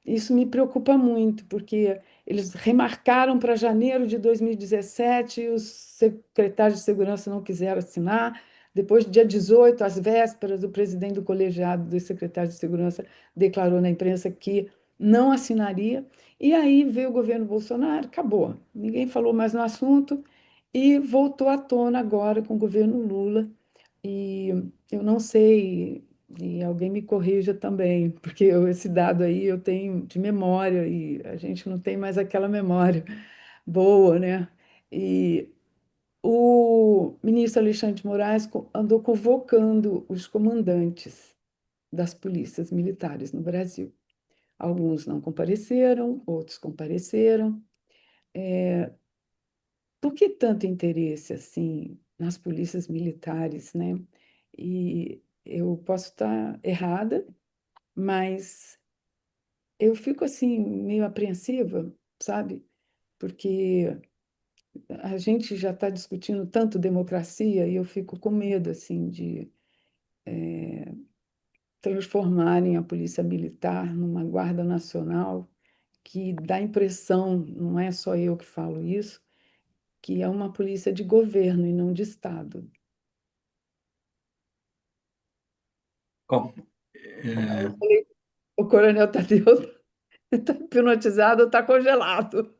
isso me preocupa muito, porque eles remarcaram para janeiro de 2017 e os secretários de segurança não quiseram assinar. Depois, dia 18, às vésperas, o presidente do colegiado dos secretários de segurança declarou na imprensa que não assinaria. E aí veio o governo Bolsonaro, acabou. Ninguém falou mais no assunto e voltou à tona agora com o governo Lula. E eu não sei, e alguém me corrija também, porque esse dado aí eu tenho de memória e a gente não tem mais aquela memória boa, né? E o ministro Alexandre de Moraes andou convocando os comandantes das polícias militares no Brasil. Alguns não compareceram, outros compareceram. Por que tanto interesse assim nas polícias militares, né? E eu posso estar errada, mas eu fico assim meio apreensiva, sabe? Porque a gente já está discutindo tanto democracia e eu fico com medo assim de transformarem a polícia militar numa guarda nacional que dá a impressão, não é só eu que falo isso, que é uma polícia de governo e não de Estado. Bom, Aí é, eu falei, o Coronel Tadeu está hipnotizado, está congelado.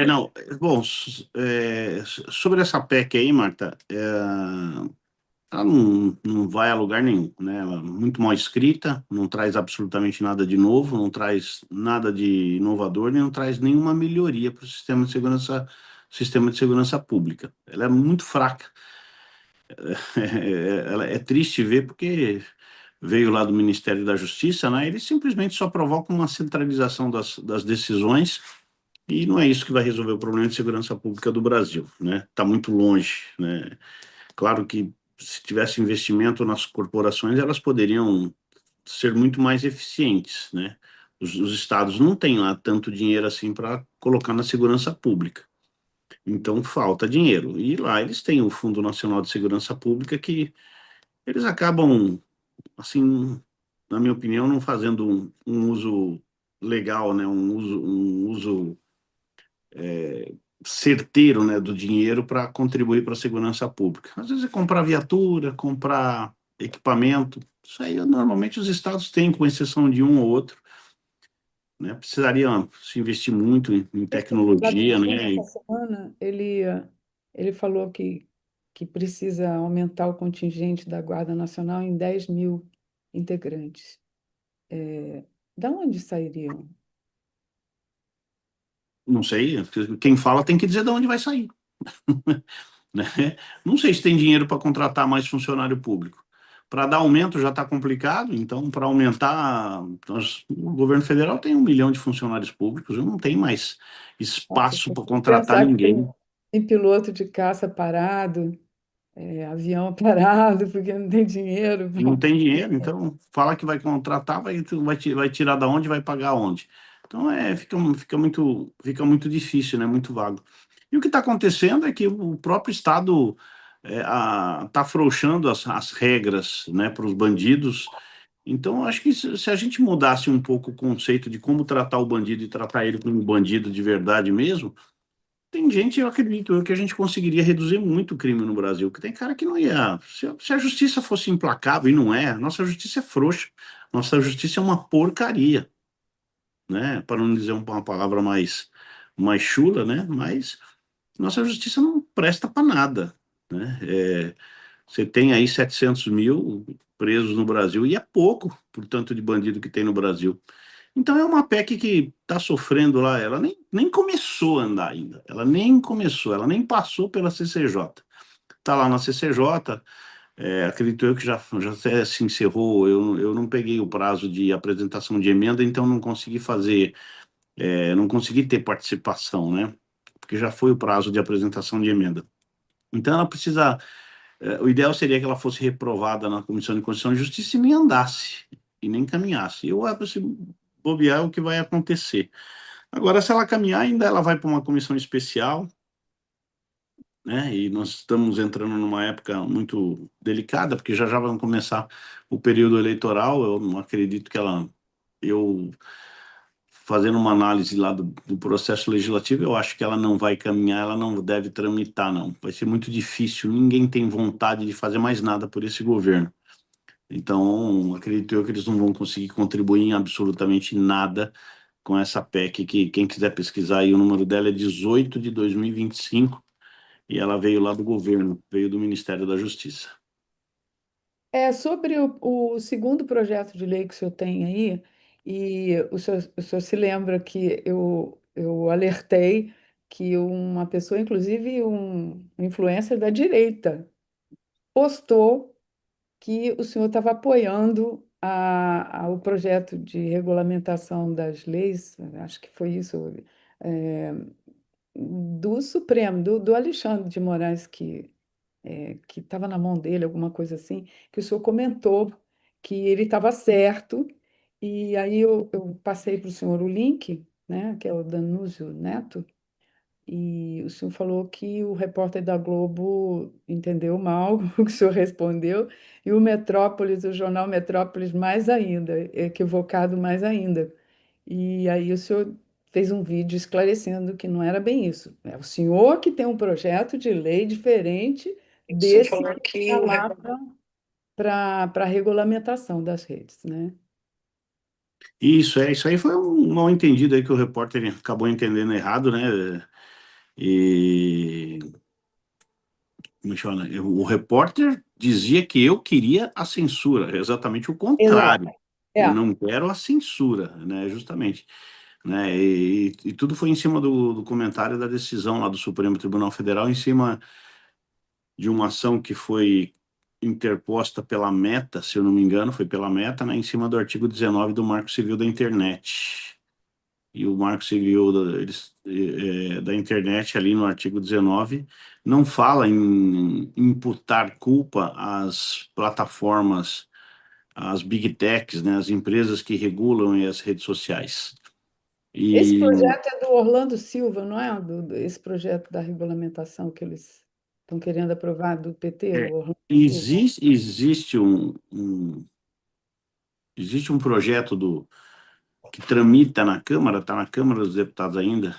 Não, bom, sobre essa PEC aí, Marta, ela não vai a lugar nenhum, né? Ela é muito mal escrita, não traz absolutamente nada de novo, não traz nada de inovador, nem não traz nenhuma melhoria para o sistema de segurança pública. Ela é muito fraca. Ela é triste ver porque veio lá do Ministério da Justiça, né? Eles simplesmente só provocam uma centralização das decisões e não é isso que vai resolver o problema de segurança pública do Brasil, né? Está muito longe, né? Claro que se tivesse investimento nas corporações, elas poderiam ser muito mais eficientes, né? Os estados não têm lá tanto dinheiro assim para colocar na segurança pública. Então falta dinheiro. E lá eles têm o Fundo Nacional de Segurança Pública que eles acabam, assim, na minha opinião, não fazendo um uso legal, né? Um uso certeiro, né, do dinheiro para contribuir para a segurança pública. Às vezes é comprar viatura, comprar equipamento, isso aí normalmente os estados têm, com exceção de um ou outro, né? Precisaria se investir muito em tecnologia, Vladimir, né? essa semana, ele falou que precisa aumentar o contingente da Guarda Nacional em 10.000 integrantes. Da onde sairiam? Não sei, quem fala tem que dizer de onde vai sair, né? Não sei se tem dinheiro para contratar mais funcionário público. Para dar aumento já está complicado, então para aumentar, o governo federal tem 1 milhão de funcionários públicos, não tem mais Nossa, espaço se para você contratar pensar que ninguém. tem piloto de caça parado, avião parado, porque não tem dinheiro. Não tem dinheiro, então fala que vai contratar, vai tirar da onde, vai pagar onde. Então fica muito difícil, né? Muito vago. E o que está acontecendo é que o próprio Estado está afrouxando as regras, né, para os bandidos. Então, acho que se a gente mudasse um pouco o conceito de como tratar o bandido e tratar ele como um bandido de verdade mesmo, tem gente, eu acredito que a gente conseguiria reduzir muito o crime no Brasil, que tem cara que não ia. Se a justiça fosse implacável, e não é, nossa justiça é frouxa, nossa justiça é uma porcaria, né? Para não dizer uma palavra mais chula, né? Mas nossa justiça não presta para nada, né? Você tem aí 700 mil presos no Brasil, e é pouco, por tanto de bandido que tem no Brasil. Então é uma PEC que está sofrendo lá, ela nem começou a andar ainda, ela nem começou, ela nem passou pela CCJ. Está lá na CCJ, acredito eu que já até se encerrou, eu não peguei o prazo de apresentação de emenda, então não consegui fazer, não consegui ter participação, né? Porque já foi o prazo de apresentação de emenda. Então ela precisa, o ideal seria que ela fosse reprovada na Comissão de Constituição e Justiça e nem andasse, e nem caminhasse. Eu acho que se bobear é o que vai acontecer. Agora, se ela caminhar, ainda ela vai para uma comissão especial, né? E nós estamos entrando numa época muito delicada, porque já vamos começar o período eleitoral. Eu não acredito que eu fazendo uma análise lá do processo legislativo, eu acho que ela não vai caminhar, ela não deve tramitar, não. Vai ser muito difícil, ninguém tem vontade de fazer mais nada por esse governo. Então, acredito eu que eles não vão conseguir contribuir em absolutamente nada com essa PEC, que quem quiser pesquisar aí, o número dela é 18 de 2025, e ela veio lá do governo, veio do Ministério da Justiça. Sobre o segundo projeto de lei que o senhor tem aí, e o senhor se lembra que eu alertei que uma pessoa, inclusive um influencer da direita, postou que o senhor estava apoiando o projeto de regulamentação das leis, acho que foi isso, é, do Supremo, do Alexandre de Moraes, que estava na mão dele, alguma coisa assim, que o senhor comentou que ele estava certo, e aí eu passei para o senhor o link, né, que é o Danúzio Neto, e o senhor falou que o repórter da Globo entendeu mal o que o senhor respondeu, e o Metrópolis, o jornal Metrópolis, mais ainda, equivocado mais ainda. E aí o senhor fez um vídeo esclarecendo que não era bem isso. É o senhor que tem um projeto de lei diferente desse que está lá para a regulamentação das redes, né? Isso aí foi um mal entendido aí que o repórter acabou entendendo errado, né? E como chama? O repórter dizia que eu queria a censura, é exatamente o Exato. contrário. Eu É. não quero a censura, né? Justamente, né? E tudo foi em cima do comentário da decisão lá do Supremo Tribunal Federal, em cima de uma ação que foi interposta pela Meta, se eu não me engano, foi pela Meta, né? Em cima do artigo 19 do Marco Civil da Internet. E o Marco Civil da Internet, ali no artigo 19, não fala em imputar culpa às plataformas, às big techs, né, as empresas que regulam as redes sociais. Esse E projeto é do Orlando Silva, não é? Esse projeto da regulamentação que eles estão querendo aprovar do PT, o é, Orlando Silva. existe um projeto que tramita na Câmara, está na Câmara dos Deputados ainda.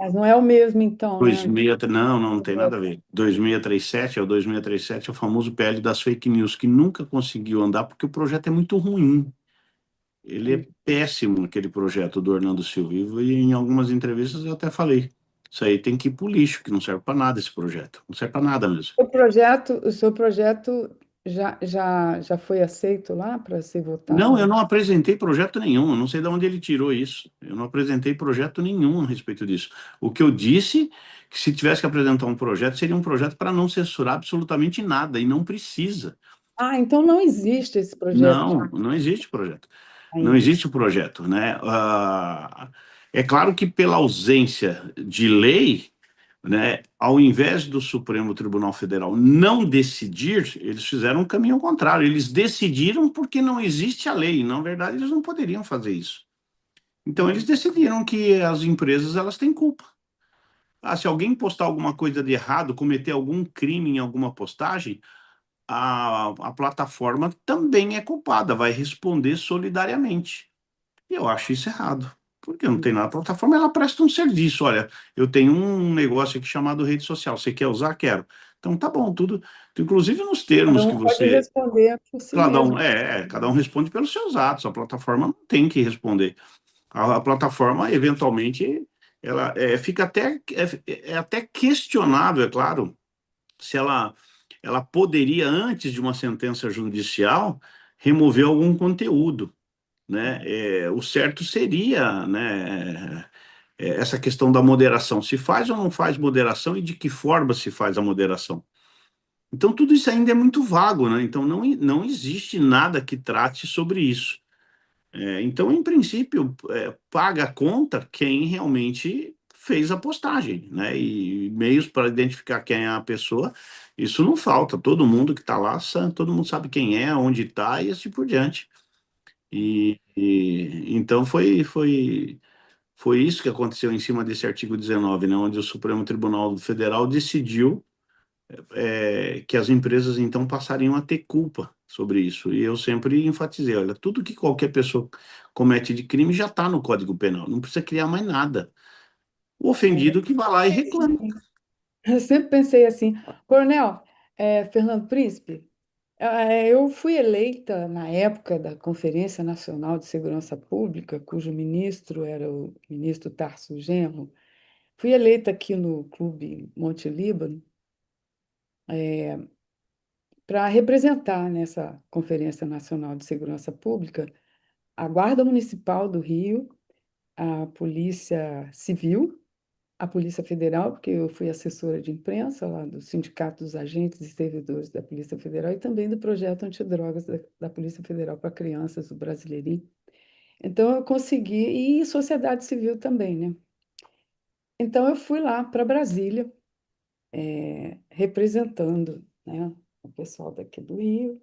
Mas não é o mesmo, então, né? Não tem nada a ver. 2637 é o 2637, é o famoso PL das fake news, que nunca conseguiu andar porque o projeto é muito ruim. Ele é péssimo, aquele projeto do Orlando Silva. E em algumas entrevistas eu até falei, isso aí tem que ir para o lixo, que não serve para nada esse projeto. Não serve para nada mesmo. O seu projeto já foi aceito lá para ser Não, eu votado? não apresentei projeto nenhum, eu não sei de onde ele tirou isso. Eu não apresentei projeto nenhum a respeito disso. O que eu disse, que se tivesse que apresentar um projeto, seria um projeto para não censurar absolutamente nada, e não precisa. Ah, então não existe esse projeto Não existe projeto. Não ainda. existe o projeto, né? É claro que pela ausência de lei, né, ao invés do Supremo Tribunal Federal não decidir, eles fizeram um caminho contrário. Eles decidiram porque não existe a lei. Na verdade, eles não poderiam fazer isso. Então, eles decidiram que as empresas elas têm culpa. Se alguém postar alguma coisa de errado, cometer algum crime em alguma postagem, a plataforma também é culpada, vai responder solidariamente. E eu acho isso errado, porque não tem nada. A plataforma ela presta um serviço. Olha, eu tenho um negócio aqui chamado rede social. Você quer usar? Quero. Então tá bom, tudo. Inclusive nos Cada termos que um pode você. responder por si mesmo. Cada um responde pelos seus atos. A plataforma não tem que responder. A plataforma, eventualmente, ela fica até. É até questionável, é claro, se ela poderia, antes de uma sentença judicial, remover algum conteúdo, né? O certo seria, né, essa questão da moderação. Se faz ou não faz moderação e de que forma se faz a moderação. Então, tudo isso ainda é muito vago, né? Então, não existe nada que trate sobre isso. Então, em princípio, paga a conta quem realmente fez a postagem, né? E meios para identificar quem é a pessoa, isso não falta. Todo mundo que está lá, todo mundo sabe quem é, onde está e assim por diante. Então foi isso que aconteceu em cima desse artigo 19, né? Onde o Supremo Tribunal Federal decidiu que as empresas então passariam a ter culpa sobre isso. E eu sempre enfatizei, olha, tudo que qualquer pessoa comete de crime já está no Código Penal, não precisa criar mais nada. O ofendido que vai lá e reclama. Eu sempre pensei assim, Coronel, Fernando Príncipe, eu fui eleita na época da Conferência Nacional de Segurança Pública, cujo ministro era o ministro Tarso Genro. Fui eleita aqui no Clube Monte Líbano para representar nessa Conferência Nacional de Segurança Pública a Guarda Municipal do Rio, a Polícia Civil, a Polícia Federal, porque eu fui assessora de imprensa lá do Sindicato dos Agentes e Servidores da Polícia Federal e também do projeto antidrogas da Polícia Federal para crianças do Brasileirinho. Então eu consegui, e sociedade civil também, né? Então eu fui lá para Brasília, representando, né, o pessoal daqui do Rio,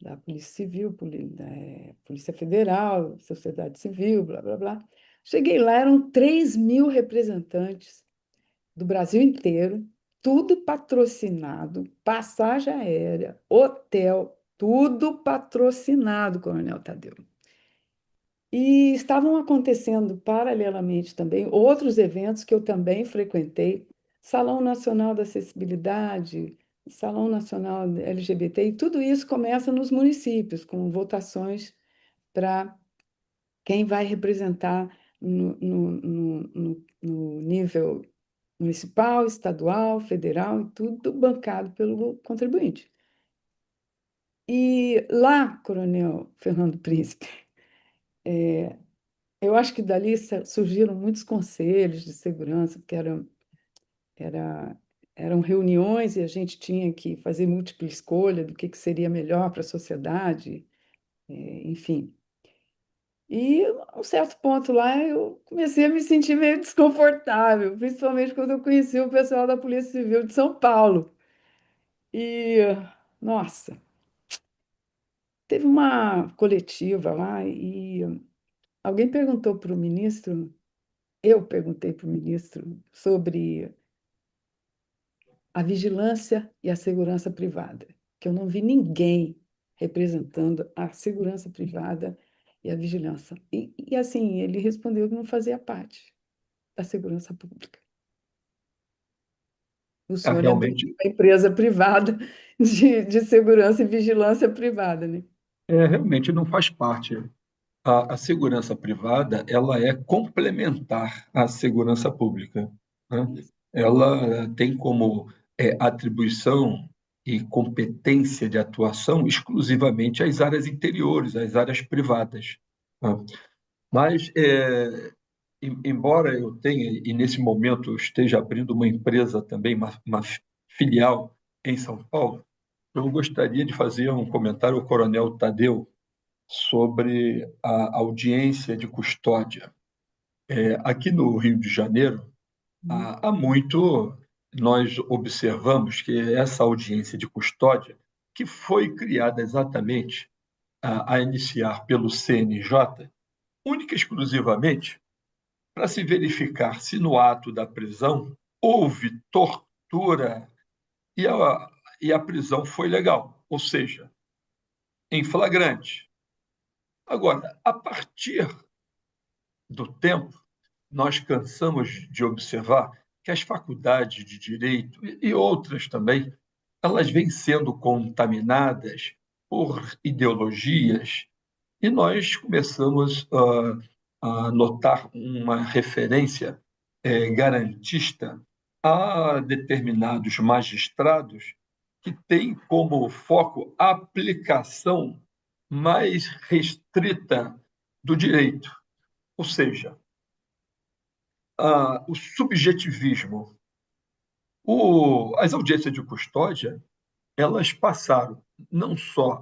da Polícia Civil, Polícia Federal, sociedade civil, blá, blá, blá. Cheguei lá, eram 3.000 representantes do Brasil inteiro, tudo patrocinado, passagem aérea, hotel, tudo patrocinado, Coronel Tadeu. E estavam acontecendo paralelamente também outros eventos que eu também frequentei, Salão Nacional da Acessibilidade, Salão Nacional LGBT, e tudo isso começa nos municípios, com votações para quem vai representar no nível municipal, estadual, federal, e tudo bancado pelo contribuinte. E lá, Coronel Fernando Príncipe, eu acho que dali surgiram muitos conselhos de segurança, porque era, eram reuniões e a gente tinha que fazer múltipla escolha do que seria melhor para a sociedade, enfim. E, a um certo ponto lá, eu comecei a me sentir meio desconfortável, principalmente quando eu conheci o pessoal da Polícia Civil de São Paulo. E, nossa, teve uma coletiva lá e alguém perguntou para o ministro, eu perguntei para o ministro sobre a vigilância e a segurança privada, que eu não vi ninguém representando a segurança privada e a vigilância. E assim, ele respondeu que não fazia parte da segurança pública. O senhor é dono de Realmente, uma empresa privada de segurança e vigilância privada, né? realmente não faz parte. A segurança privada ela é complementar à segurança pública, né? Isso. Ela tem como atribuição e competência de atuação exclusivamente as áreas interiores, as áreas privadas, né? Mas, embora eu tenha, e nesse momento eu esteja abrindo uma empresa também, uma filial em São Paulo, eu gostaria de fazer um comentário ao Coronel Tadeu sobre a audiência de custódia. Aqui no Rio de Janeiro, há muito nós observamos que essa audiência de custódia, que foi criada exatamente a iniciar pelo CNJ, única e exclusivamente para se verificar se no ato da prisão houve tortura e a prisão foi legal, ou seja, em flagrante. Agora, a partir do tempo, nós cansamos de observar que as faculdades de direito e outras também, elas vêm sendo contaminadas por ideologias e nós começamos a notar uma referência garantista a determinados magistrados que têm como foco a aplicação mais restrita do direito, ou seja, o subjetivismo. As audiências de custódia, elas passaram não só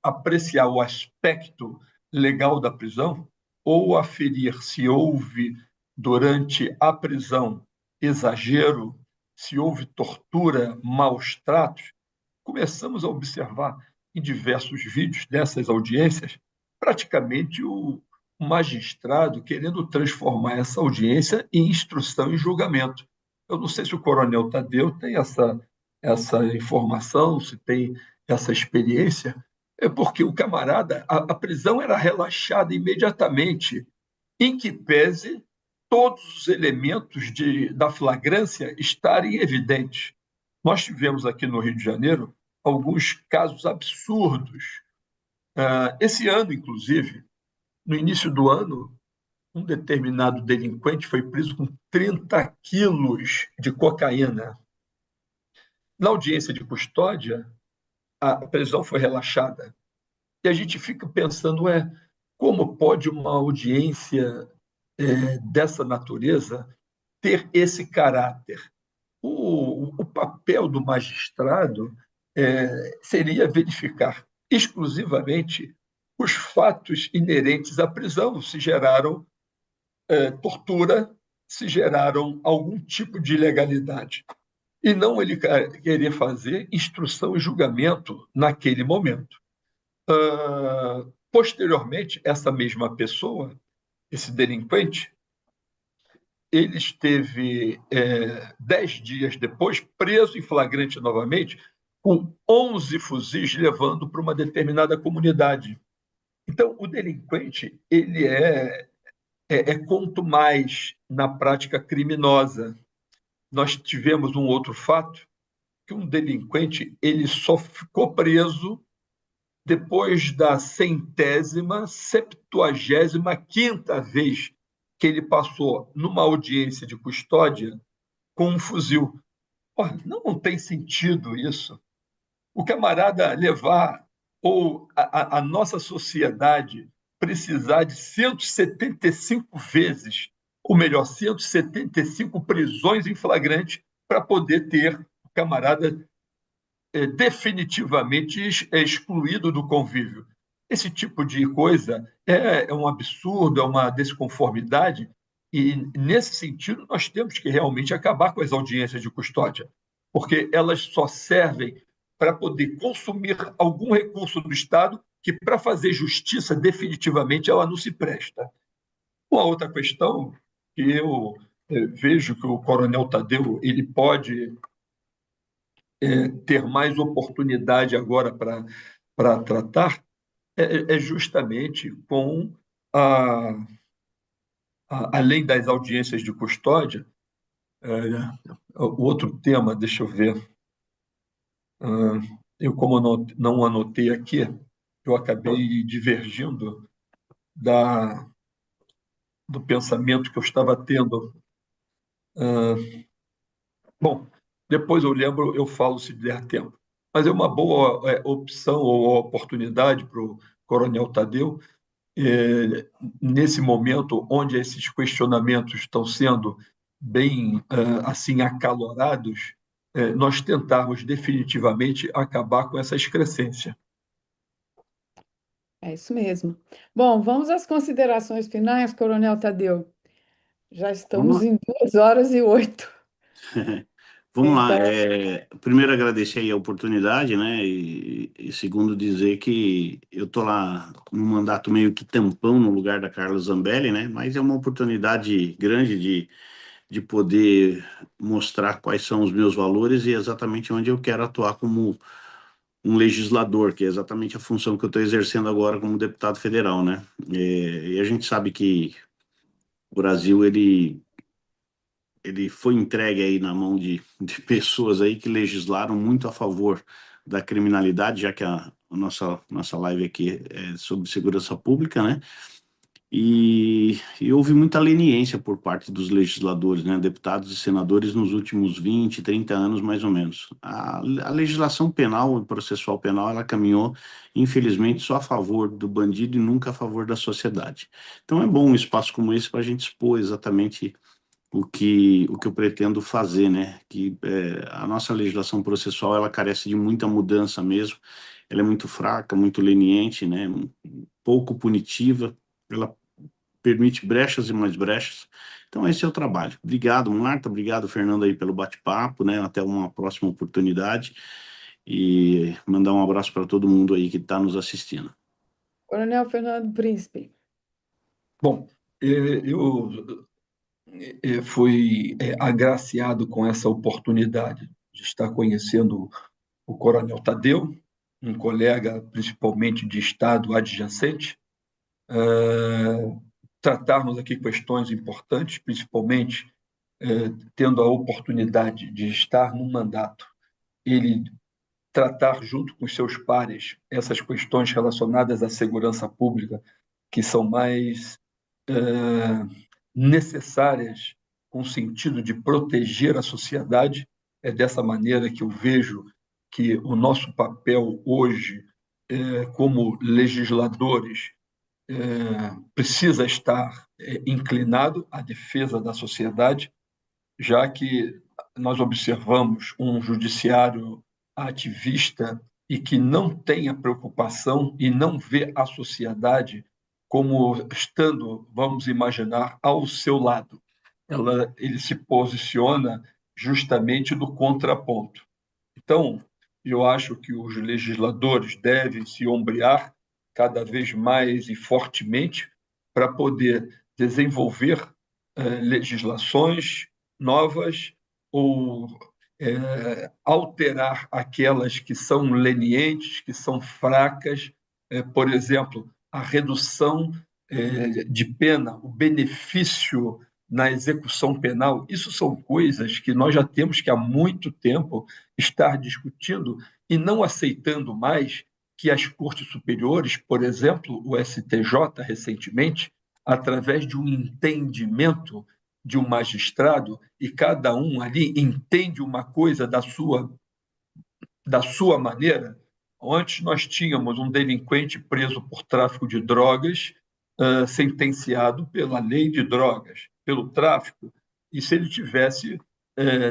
a apreciar o aspecto legal da prisão, ou aferir se houve, durante a prisão, exagero, se houve tortura, maus tratos. Começamos a observar em diversos vídeos dessas audiências, praticamente o magistrado querendo transformar essa audiência em instrução e julgamento. Eu não sei se o Coronel Tadeu tem essa informação, se tem essa experiência, é porque o camarada, a prisão era relaxada imediatamente, em que pese todos os elementos da flagrância estarem evidentes. Nós tivemos aqui no Rio de Janeiro alguns casos absurdos. Esse ano, inclusive, no início do ano, um determinado delinquente foi preso com 30 quilos de cocaína. Na audiência de custódia, a prisão foi relaxada. E a gente fica pensando, como pode uma audiência dessa natureza ter esse caráter? O papel do magistrado seria verificar exclusivamente os fatos inerentes à prisão, se geraram tortura, se geraram algum tipo de ilegalidade. E não ele querer fazer instrução e julgamento naquele momento. Posteriormente, essa mesma pessoa, esse delinquente, ele esteve 10 dias depois preso em flagrante novamente, com 11 fuzis levando para uma determinada comunidade. Então, o delinquente ele é quanto mais na prática criminosa. Nós tivemos um outro fato, que um delinquente ele só ficou preso depois da 175ª vez que ele passou numa audiência de custódia com um fuzil. Ora, não tem sentido isso. O camarada levar, ou a nossa sociedade precisar de 175 vezes, ou melhor, 175 prisões em flagrante para poder ter o camarada definitivamente excluído do convívio. Esse tipo de coisa é um absurdo, é uma desconformidade, e, nesse sentido, nós temos que realmente acabar com as audiências de custódia, porque elas só servem para poder consumir algum recurso do Estado que, para fazer justiça, definitivamente ela não se presta. Uma outra questão que eu vejo que o Coronel Tadeu ele pode ter mais oportunidade agora para tratar justamente com além das audiências de custódia, o outro tema, deixa eu ver, eu como não anotei aqui, eu acabei divergindo do pensamento que eu estava tendo. Bom, depois eu lembro, eu falo se der tempo. Mas é uma boa opção ou oportunidade para o Coronel Tadeu, nesse momento onde esses questionamentos estão sendo bem assim acalorados, nós tentarmos definitivamente acabar com essa excrescência. É isso mesmo. Bom, vamos às considerações finais, Coronel Tadeu. Já Vamos estamos lá. em 2h08. Vamos lá. Então, Primeiro, agradecer aí a oportunidade, né? E segundo, dizer que eu tô lá num mandato meio que tampão no lugar da Carla Zambelli, né? Mas é uma oportunidade grande de poder mostrar quais são os meus valores e exatamente onde eu quero atuar como um legislador, que é exatamente a função que eu estou exercendo agora como deputado federal, né? E a gente sabe que o Brasil, ele foi entregue aí na mão de pessoas aí que legislaram muito a favor da criminalidade, já que a nossa live aqui é sobre segurança pública, né? E houve muita leniência por parte dos legisladores, né, deputados e senadores nos últimos 20, 30 anos, mais ou menos. A legislação penal e processual penal, ela caminhou, infelizmente, só a favor do bandido e nunca a favor da sociedade. Então é bom um espaço como esse para a gente expor exatamente o que eu pretendo fazer, né? Que a nossa legislação processual ela carece de muita mudança mesmo. Ela é muito fraca, muito leniente, né? Pouco punitiva. Ela permite brechas e mais brechas. Então esse é o trabalho. Obrigado, Marta. Obrigado, Fernando, aí pelo bate-papo, né? Até uma próxima oportunidade e mandar um abraço para todo mundo aí que está nos assistindo. Coronel Fernando Príncipe. Bom, eu fui agraciado com essa oportunidade de estar conhecendo o Coronel Tadeu, um colega principalmente de estado adjacente, tratarmos aqui questões importantes, principalmente tendo a oportunidade de estar num mandato, ele tratar junto com os seus pares essas questões relacionadas à segurança pública, que são mais necessárias com o sentido de proteger a sociedade. É dessa maneira que eu vejo que o nosso papel hoje, como legisladores, precisa estar inclinado à defesa da sociedade, já que nós observamos um judiciário ativista e que não tem a preocupação e não vê a sociedade como estando, vamos imaginar, ao seu lado. Ele se posiciona justamente no contraponto. Então, eu acho que os legisladores devem se ombrear cada vez mais e fortemente para poder desenvolver legislações novas ou alterar aquelas que são lenientes, que são fracas. Por exemplo, a redução de pena, o benefício na execução penal, isso são coisas que nós já temos que há muito tempo estar discutindo e não aceitando mais que as cortes superiores, por exemplo, o STJ recentemente, através de um entendimento de um magistrado, e cada um ali entende uma coisa da sua maneira. Antes nós tínhamos um delinquente preso por tráfico de drogas, sentenciado pela lei de drogas, pelo tráfico, e se ele tivesse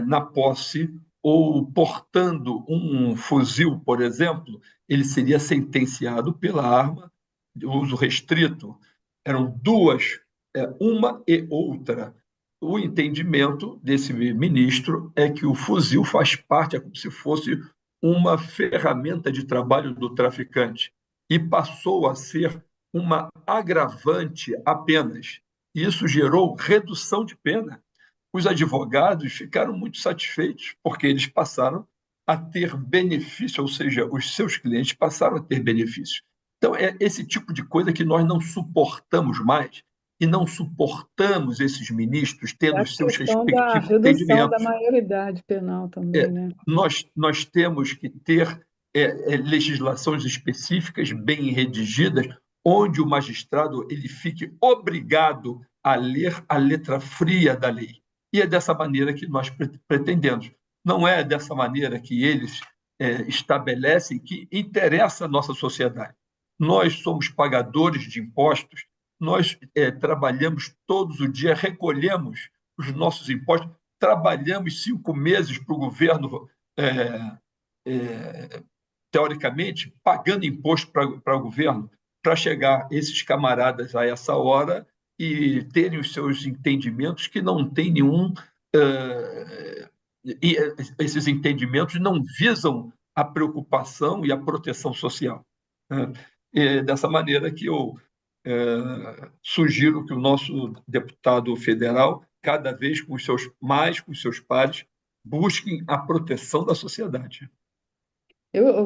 na posse ou portando um fuzil, por exemplo, ele seria sentenciado pela arma de uso restrito. Eram duas, uma e outra. O entendimento desse ministro é que o fuzil faz parte, é como se fosse uma ferramenta de trabalho do traficante e passou a ser uma agravante apenas. Isso gerou redução de pena. Os advogados ficaram muito satisfeitos, porque eles passaram a ter benefício, ou seja, os seus clientes passaram a ter benefício. Então, é esse tipo de coisa que nós não suportamos mais, e não suportamos esses ministros tendo A os seus questão da respectivos redução da entendimentos. maioridade penal também, né? Nós temos que ter legislações específicas, bem redigidas, onde o magistrado ele fique obrigado a ler a letra fria da lei. E é dessa maneira que nós pretendemos. Não é dessa maneira que eles estabelecem que interessa à nossa sociedade. Nós somos pagadores de impostos, nós trabalhamos todos os dias, recolhemos os nossos impostos, trabalhamos 5 meses para o governo, teoricamente, pagando imposto para o governo, para chegar esses camaradas a essa hora e terem os seus entendimentos que não tem nenhum... e esses entendimentos não visam a preocupação e a proteção social. Dessa maneira que eu sugiro que o nosso deputado federal, cada vez com os seus pares, busquem a proteção da sociedade.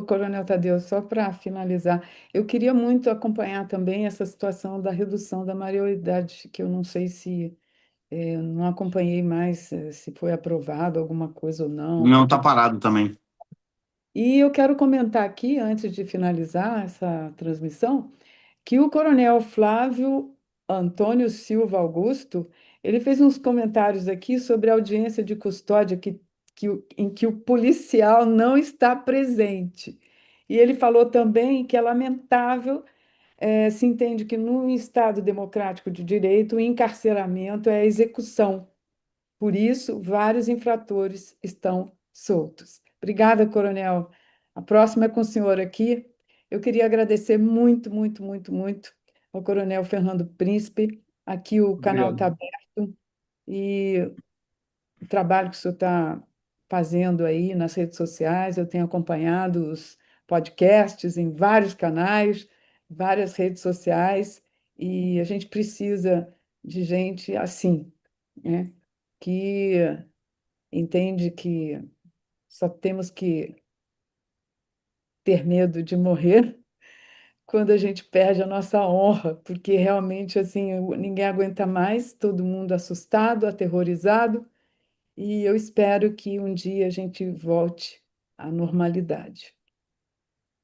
Coronel Tadeu, só para finalizar, eu queria muito acompanhar também essa situação da redução da maioridade, que eu não sei se, não acompanhei mais se foi aprovado alguma coisa ou não. Não, está parado também. E eu quero comentar aqui, antes de finalizar essa transmissão, que o Coronel Flávio Antônio Silva Augusto, ele fez uns comentários aqui sobre a audiência de custódia em que o policial não está presente. E ele falou também que é lamentável, se entende que num Estado democrático de direito, o encarceramento é a execução. Por isso, vários infratores estão soltos. Obrigada, Coronel. A próxima é com o senhor aqui. Eu queria agradecer muito, muito, muito, muito ao Coronel Fernando Príncipe. Aqui o canal está aberto e o trabalho que o senhor está fazendo aí nas redes sociais, eu tenho acompanhado os podcasts em vários canais, várias redes sociais, e a gente precisa de gente assim, né? Que entende que só temos que ter medo de morrer quando a gente perde a nossa honra, porque realmente assim ninguém aguenta mais, todo mundo assustado, aterrorizado, e eu espero que um dia a gente volte à normalidade.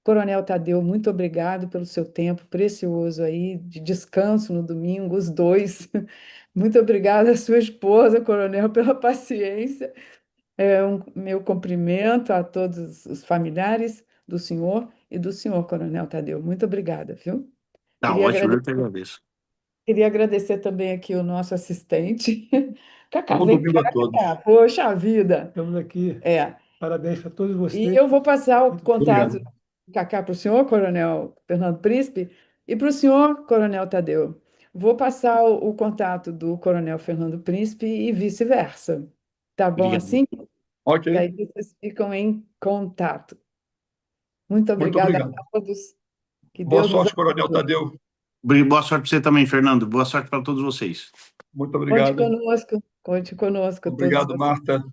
Coronel Tadeu, muito obrigado pelo seu tempo precioso aí de descanso no domingo, os dois. Muito obrigada à sua esposa, Coronel, pela paciência. Meu cumprimento a todos os familiares do senhor e do senhor, Coronel Tadeu. Muito obrigada, viu? Tá Queria ótimo, eu agradecer, que agradeço. queria agradecer também aqui o nosso assistente. Cacá, Bom vem domingo cá, a todos. Cacá. Poxa vida! Estamos aqui. É. Parabéns para todos E vocês. eu vou passar o contato Obrigado. do Cacá para o senhor, Coronel Fernando Príncipe, e para o senhor, Coronel Tadeu. Vou passar o contato do Coronel Fernando Príncipe e vice-versa. Tá bom Obrigado. assim? Ok, Daí vocês ficam em contato. Muito muito obrigada obrigado. a todos. Que Boa Deus nos sorte, Coronel abençoe. Tadeu. Boa sorte para você também, Fernando. Boa sorte para todos vocês. Muito Conte obrigado. conosco, todos Obrigado, vocês. Marta.